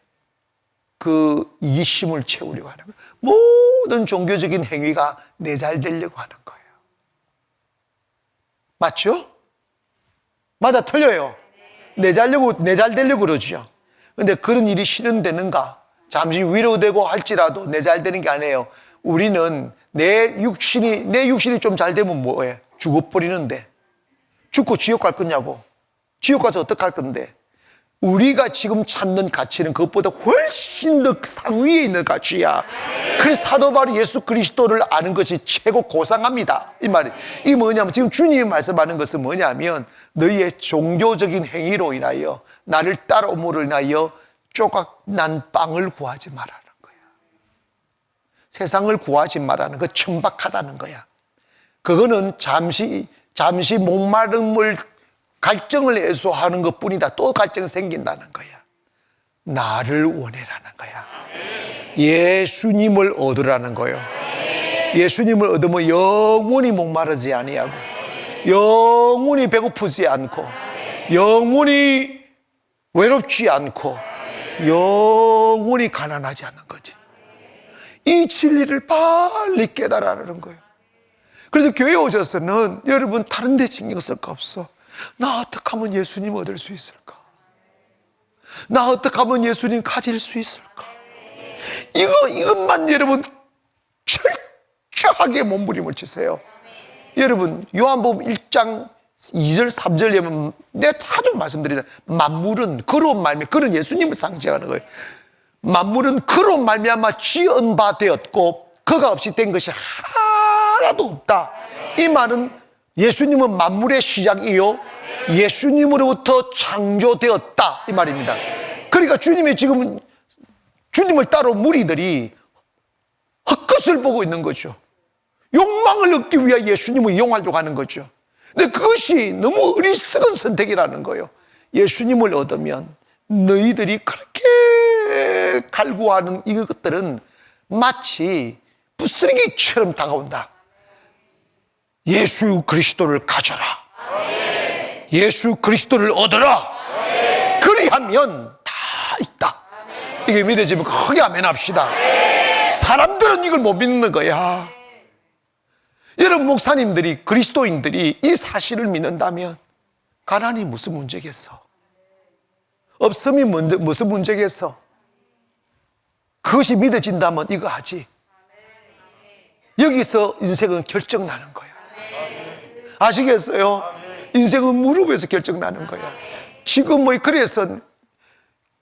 그 이심을 채우려고 하는 거예요. 모든 종교적인 행위가 내 잘 되려고 하는 거예요. 맞죠? 맞아, 틀려요. 내 잘 되려고 그러죠. 근데 그런 일이 실현되는가? 잠시 위로되고 할지라도 내 잘 되는 게 아니에요. 우리는 내 육신이 좀 잘 되면 뭐해? 죽어버리는데. 죽고 지옥 갈 거냐고. 지옥 가서 어떡할 건데. 우리가 지금 찾는 가치는 그것보다 훨씬 더 상위에 있는 가치야. 그래서 사도 바울이 예수 그리스도를 아는 것이 최고 고상합니다. 이 말이. 이게 뭐냐면 지금 주님이 말씀하는 것은 뭐냐면 너희의 종교적인 행위로 인하여 나를 따라옴으로 인하여 조각난 빵을 구하지 말라는 거야. 세상을 구하지 말라는 거, 천박하다는 거야. 그거는 잠시 목마름을 갈증을 해소하는 것뿐이다. 또 갈증 생긴다는 거야. 나를 원해라는 거야. 예수님을 얻으라는 거예요. 예수님을 얻으면 영원히 목마르지 아니하고, 영원히 배고프지 않고, 영원히 외롭지 않고, 영원히 가난하지 않는 거지. 이 진리를 빨리 깨달으라는 거예요. 그래서 교회에 오셔서는 여러분 다른 데 신경 쓸 거 없어. 나 어떻게 하면 예수님 얻을 수 있을까? 나 어떻게 하면 예수님 가질 수 있을까? 이것만 여러분 철저하게 몸부림을 치세요. 여러분 요한복음 1장 2절 3절에 내가 자주 말씀드리잖아요. 만물은 그로 말미암아, 그런 예수님을 상징하는 거예요. 만물은 그로 말미암아 지은 바 되었고 그가 없이 된 것이 하나도 없다. 이 말은 예수님은 만물의 시작이요 예수님으로부터 창조되었다 이 말입니다. 그러니까 주님이 지금 주님을 따로 무리들이 헛것을 보고 있는 거죠. 욕망을 얻기 위해 예수님을 이용하려고 하는 거죠. 근데 그것이 너무 어리석은 선택이라는 거예요. 예수님을 얻으면 너희들이 그렇게 갈구하는 이것들은 마치 부스러기처럼 다가온다. 예수 그리스도를 가져라. 예수 그리스도를 얻어라. 그리하면 다 있다. 이게 믿어지면 크게 아멘 합시다. 사람들은 이걸 못 믿는 거야. 여러분 목사님들이, 그리스도인들이 이 사실을 믿는다면 가난이 무슨 문제겠어? 없음이 무슨 문제겠어? 그것이 믿어진다면 이거 하지. 여기서 인생은 결정나는 거야. 아시겠어요? 인생은 무릎에서 결정나는 거야. 지금 그래서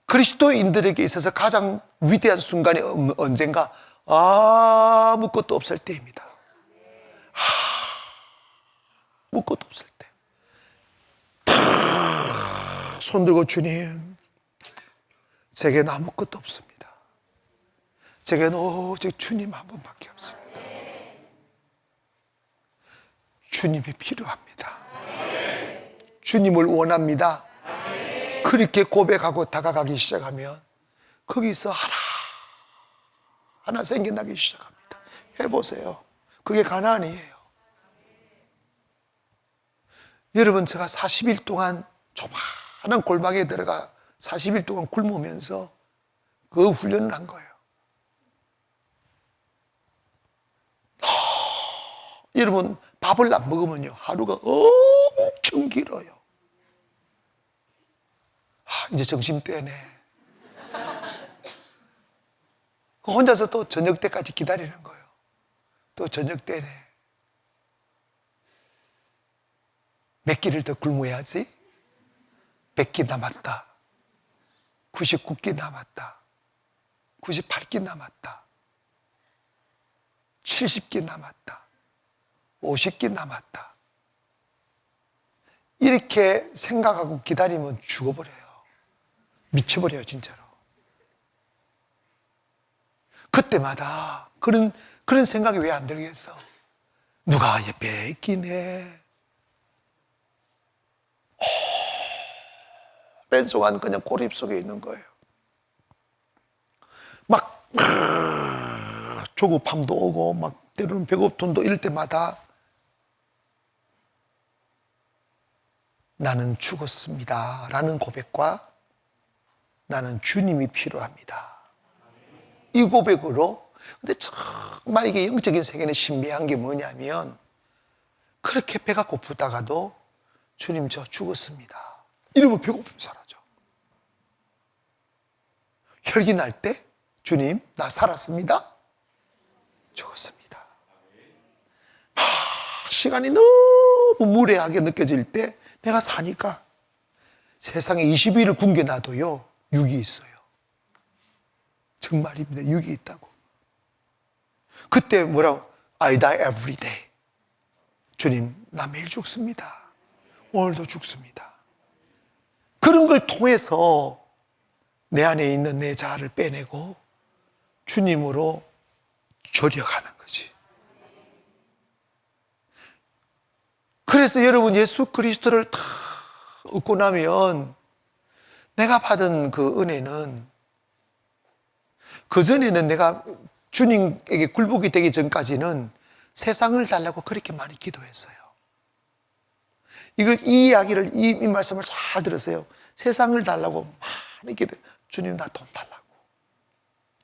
그리스도인들에게 있어서 가장 위대한 순간이 언젠가? 아무것도 없을 때입니다. 아무것도 없을 때. 손 들고 주님, 제게는 아무것도 없습니다. 제게는 오직 주님 한 분밖에 없습니다. 주님이 필요합니다. 주님을 원합니다. 그렇게 고백하고 다가가기 시작하면 거기서 하나 생겨나기 시작합니다. 해보세요. 그게 가난이에요. 여러분 제가 40일 동안 조만한 골방에 들어가 40일 동안 굶으면서 그 훈련을 한 거예요. 여러분 밥을 안 먹으면요 하루가 엄청 길어요. 이제 점심 때네. 혼자서 또 저녁 때까지 기다리는 거예요. 또 저녁 때네. 몇 끼를 더 굶어야지? 100끼 남았다. 99끼 남았다. 98끼 남았다. 70끼 남았다. 50끼 남았다. 이렇게 생각하고 기다리면 죽어버려요. 미쳐버려요, 진짜로. 그때마다 그런 생각이 왜 안 들겠어? 누가 옆에 있기네. 오랜 동안 그냥 고립 속에 있는 거예요. 막 조급함도 오고 막 때로는 배고픔도 이럴 때마다 나는 죽었습니다 라는 고백과 나는 주님이 필요합니다, 이 고백으로. 근데 정말 이게 영적인 세계는 신비한 게 뭐냐면 그렇게 배가 고프다가도 주님 저 죽었습니다 이러면 배고픔이 사라져. 혈기 날 때 주님 나 살았습니다, 죽었습니다. 시간이 너무 무례하게 느껴질 때 내가 사니까 세상에 20일을 굶겨놔도요 6이 있어요. 정말입니다. 6이 있다고. 그때 뭐라고? I die every day. 주님 나 매일 죽습니다. 오늘도 죽습니다. 그런 걸 통해서 내 안에 있는 내 자아를 빼내고 주님으로 절여가는 거지. 그래서 여러분 예수 그리스도를 다 얻고 나면 내가 받은 그 은혜는 그전에는 내가 주님에게 굴복이 되기 전까지는 세상을 달라고 그렇게 많이 기도했어요. 이 이야기를, 이 말씀을 잘 들었어요. 세상을 달라고 많이 기도. 주님, 나 돈 달라고,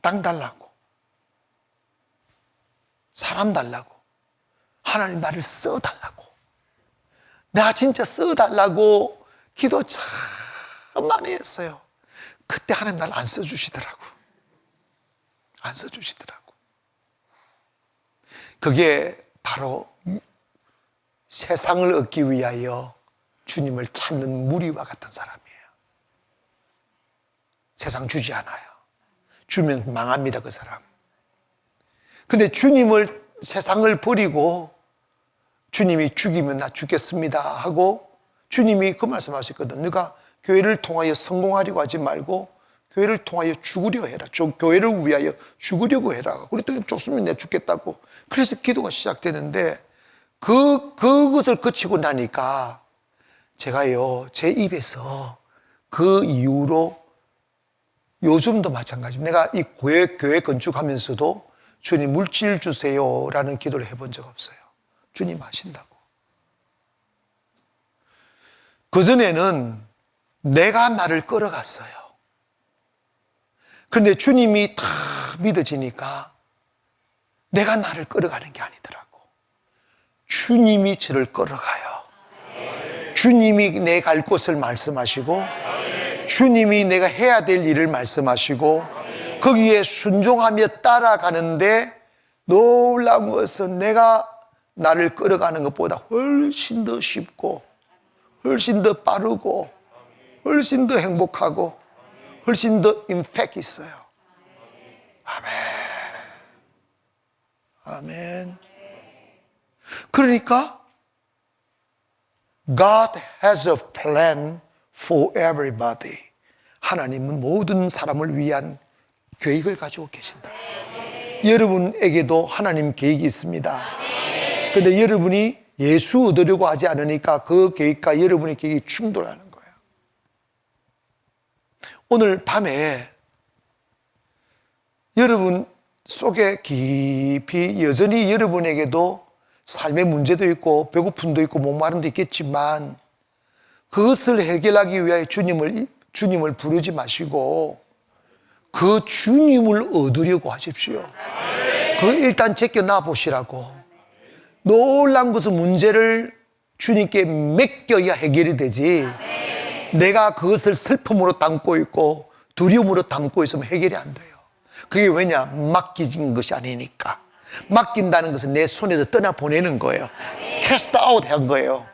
땅 달라고, 사람 달라고, 하나님 나를 써달라고, 나 진짜 써달라고 기도 참 많이 했어요. 그때 하나님 나를 안 써주시더라고. 안 써주시더라고. 그게 바로 세상을 얻기 위하여 주님을 찾는 무리와 같은 사람이에요. 세상 주지 않아요. 주면 망합니다, 그 사람. 근데 주님을, 세상을 버리고 주님이 죽이면 나 죽겠습니다 하고 주님이 그 말씀하셨거든. 너가 교회를 통하여 성공하려고 하지 말고 교회를 통하여 죽으려 해라. 교회를 위하여 죽으려고 해라. 그랬더니 좋으면 내가 죽겠다고. 그래서 기도가 시작되는데 그것을 거치고 나니까 제가요, 제 입에서 그 이후로 요즘도 마찬가지입니다. 내가 이 교회 건축하면서도 주님 물질 주세요라는 기도를 해본 적 없어요. 주님 하신다고. 그전에는 내가 나를 끌어갔어요. 그런데 주님이 다 믿어지니까 내가 나를 끌어가는 게 아니더라고. 주님이 저를 끌어가요. 주님이 내 갈 곳을 말씀하시고 주님이 내가 해야 될 일을 말씀하시고 거기에 순종하며 따라가는데 놀라운 것은 내가 나를 끌어가는 것보다 훨씬 더 쉽고 훨씬 더 빠르고 훨씬 더 행복하고 훨씬 더 임팩트 있어요. 아멘. 아멘. 그러니까 God has a plan for everybody. 하나님은 모든 사람을 위한 계획을 가지고 계신다. 여러분에게도 하나님 계획이 있습니다. 그런데 여러분이 예수 얻으려고 하지 않으니까 그 계획과 여러분의 계획이 충돌하는 거예요. 오늘 밤에 여러분 속에 깊이 여전히 여러분에게도 삶의 문제도 있고 배고픔도 있고 목마름도 있겠지만 그것을 해결하기 위하여 주님을 부르지 마시고 그 주님을 얻으려고 하십시오. 그걸 일단 제껴 보시라고. 놀란 것은 문제를 주님께 맡겨야 해결이 되지 내가 그것을 슬픔으로 담고 있고 두려움으로 담고 있으면 해결이 안 돼요. 그게 왜냐? 맡기진 것이 아니니까. 맡긴다는 것은 내 손에서 떠나보내는 거예요. 캐스트 아웃 한 거예요.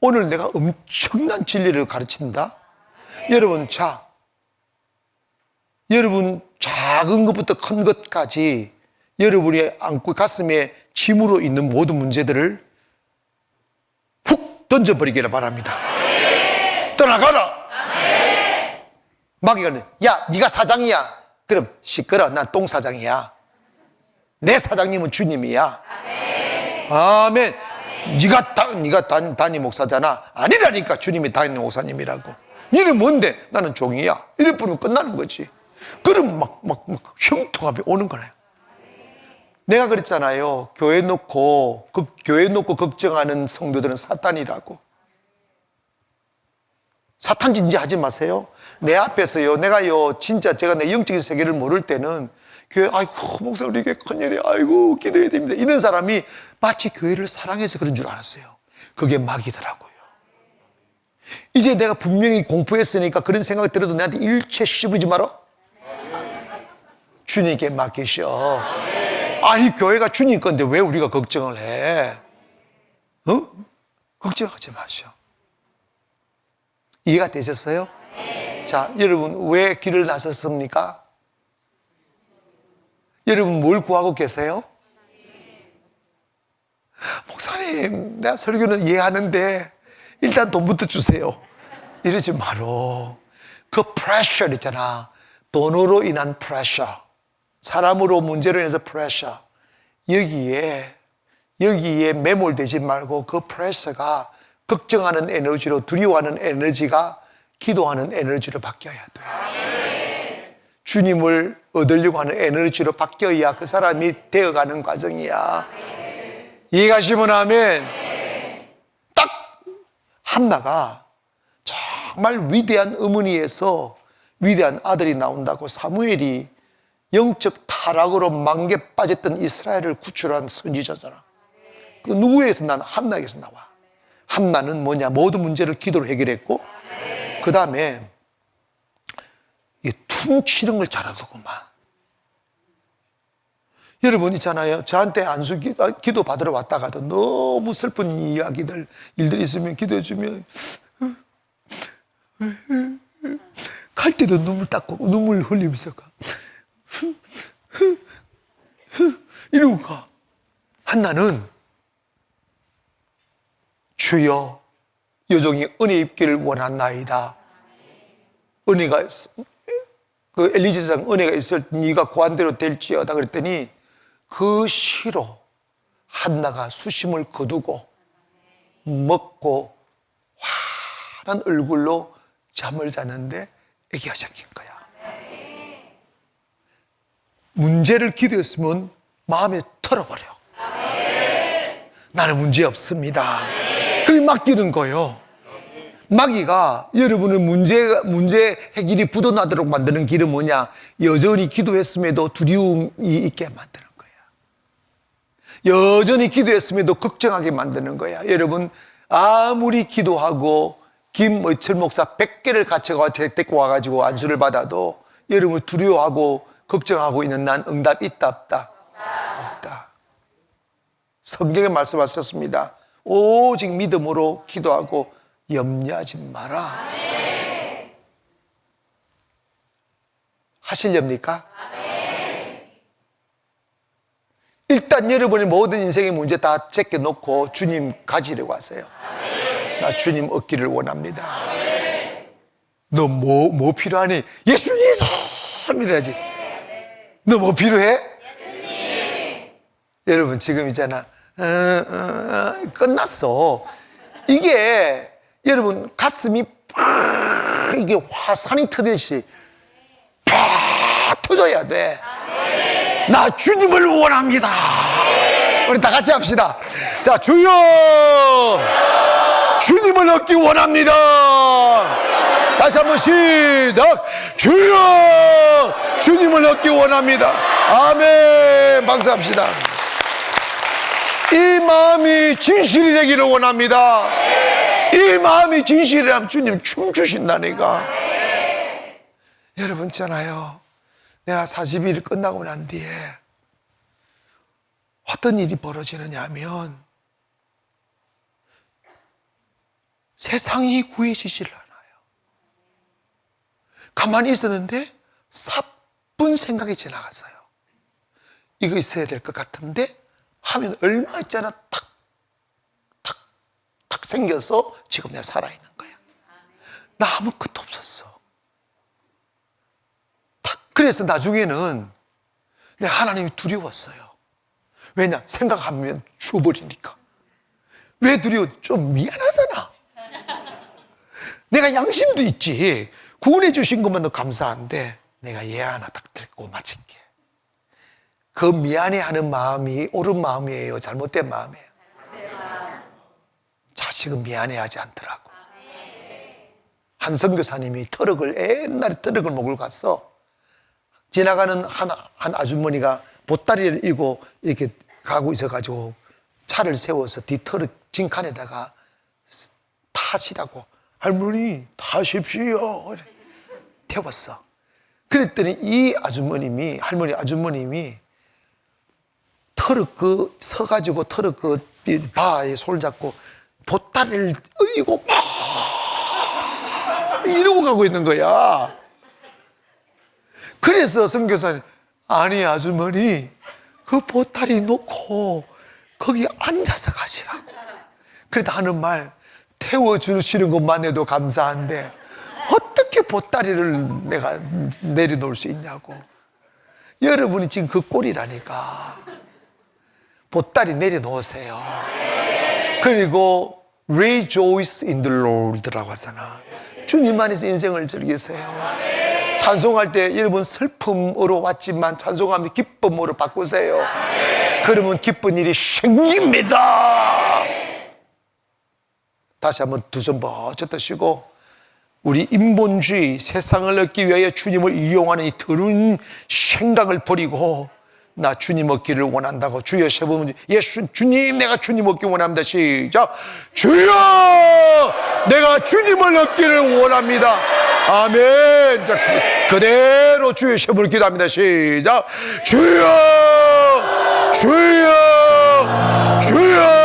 오늘 내가 엄청난 진리를 가르친다. 여러분, 여러분 작은 것부터 큰 것까지 여러분이 안고 가슴에 짐으로 있는 모든 문제들을 훅 던져버리기를 바랍니다. 떠나가라. 마귀가 야, 네가 사장이야. 그럼 시끄러. 난 똥사장이야. 내 사장님은 주님이야. 아멘. 네가 담임 목사잖아. 아니라니까. 주님이 담임 목사님이라고. 너는 뭔데? 나는 종이야. 이래 부르면 끝나는 거지. 그럼 막 형통함이 오는 거네요. 내가 그랬잖아요. 교회 놓고 걱정하는 성도들은 사탄이라고. 사탄 진지하지 마세요. 내 앞에서요, 내가요, 진짜 제가 내 영적인 세계를 모를 때는 교회, 아이고, 목사, 우리 교회 큰일이야. 아이고, 기도해야 됩니다. 이런 사람이 마치 교회를 사랑해서 그런 줄 알았어요. 그게 마귀더라고요. 이제 내가 분명히 공부했으니까 그런 생각이 들어도 나한테 일체 씹으지 마라. 주님께 맡기셔. 아니, 교회가 주님 건데 왜 우리가 걱정을 해? 걱정하지 마셔. 이해가 되셨어요? 자, 여러분, 왜 길을 나섰습니까? 여러분, 뭘 구하고 계세요? 목사님, 내가 설교는 이해하는데 일단 돈부터 주세요. 이러지 마라. 그 프레셔 있잖아. 돈으로 인한 프레셔. 사람으로 문제로 인해서 프레셔. 여기에 매몰되지 말고 그 프레셔가 걱정하는 에너지로, 두려워하는 에너지가 기도하는 에너지로 바뀌어야 돼요. 주님을 얻으려고 하는 에너지로 바뀌어야 그 사람이 되어가는 과정이야. 이해가시면 아멘. 딱 한나가 정말 위대한 어머니에서 위대한 아들이 나온다고 사무엘이 영적 타락으로 망개 빠졌던 이스라엘을 구출한 선지자잖아. 그 누구에게서 난 한나에게서 나와. 한나는 뭐냐? 모든 문제를 기도로 해결했고, 그 다음에 이 퉁치는 걸 잘하더구만. 여러분 있잖아요. 저한테 안수 기도 받으러 왔다가도 너무 슬픈 이야기들, 일들이 있으면 기도해 주면 갈 때도 눈물 닦고 눈물 흘리면서 가. 이러고 가. 한나는 주여 여종이 은혜 입기를 원한나이다. 은혜가 그 엘리사장 은혜가 있을 네가 구한대로 될지어다 그랬더니 그 시로 한나가 수심을 거두고 먹고 환한 얼굴로 잠을 자는데 아기가 생긴 거야. 문제를 기도했으면 마음에 털어버려. 나는 문제 없습니다. 그게 맡기는 거예요. 마귀가 여러분의 문제 해결이 부도나도록 만드는 길은 뭐냐? 여전히 기도했음에도 두려움이 있게 만드는 거야. 여전히 기도했음에도 걱정하게 만드는 거야. 여러분 아무리 기도하고 김의철 목사 100개를 데리고 와가지고 안수를 받아도 여러분 두려워하고 걱정하고 있는 난 응답 있다 없다? 없다. 성경에 말씀하셨습니다. 오직 믿음으로 기도하고 염려하지 마라. 하시렵니까? 일단 여러분의 모든 인생의 문제 다 제껴놓고 주님 가지려고 하세요. 나 주님 얻기를 원합니다. 너 뭐 필요하니? 예수님! 이래야지. 너 뭐 필요해? 예수님! 여러분 지금 있잖아. 끝났어. 이게 여러분 가슴이 팍 이게 화산이 터듯이 팍 터져야 돼. 나 주님을 원합니다. 우리 다 같이 합시다. 자, 주여 주님을 얻기 원합니다. 다시 한번 시작. 주여 주님을 얻기 원합니다. 아멘. 박수합시다. 이 마음이 진실이 되기를 원합니다. 이 마음이 진실이라면 주님 춤추신다니까. 여러분 있잖아요. 내가 40일 끝나고 난 뒤에 어떤 일이 벌어지느냐 하면 세상이 구해지지를 않아요. 가만히 있었는데 사뿐 생각이 지나갔어요. 이거 있어야 될 것 같은데 하면 얼마 있잖아. 탁 생겨서 지금 내가 살아있는 거야. 나 아무것도 없었어. 그래서 나중에는 내가 하나님이 두려웠어요. 왜냐? 생각하면 죽어버리니까. 왜 두려워? 좀 미안하잖아. 내가 양심도 있지. 구원해 주신 것만도 감사한데 내가 얘 하나 딱 들고 마칠게. 그 미안해하는 마음이 옳은 마음이에요? 잘못된 마음이에요? 자식은 미안해하지 않더라고. 한 선교사님이 옛날에 트럭을 몰고 갔어. 지나가는 한 아주머니가 보따리를 이고 이렇게 가고 있어가지고 차를 세워서 뒤 트럭 진칸에다가 타시라고. 할머니 타십시오. 태웠어. 그랬더니 이 할머니 아주머님이 트럭 서가지고 트럭 바에 손을 잡고 보따리를 이고 막 이러고 가고 있는 거야. 그래서 선교사님, 아니 아주머니 그 보따리 놓고 거기 앉아서 가시라고. 그래도 하는 말, 태워주시는 것만 해도 감사한데 어떻게 보따리를 내가 내려놓을 수 있냐고. 여러분이 지금 그 꼴이라니까. 보따리 내려놓으세요. 그리고 rejoice in the Lord라고 하잖아. 주님 안에서 인생을 즐기세요. 찬송할 때 여러분 슬픔으로 왔지만 찬송하면 기쁨으로 바꾸세요. 그러면 기쁜 일이 생깁니다. 다시 한번 두 손 번쩍 드시고, 우리 인본주의, 세상을 얻기 위하여 주님을 이용하는 이 더러운 생각을 버리고 나 주님 얻기를 원한다고 주여 세 번, 예수 주님 내가 주님 얻기 원합니다. 시작. 주여 내가 주님을 얻기를 원합니다. 아멘. 자, 그대로 주여 세 번 기도합니다. 시작. 주여 주여 주여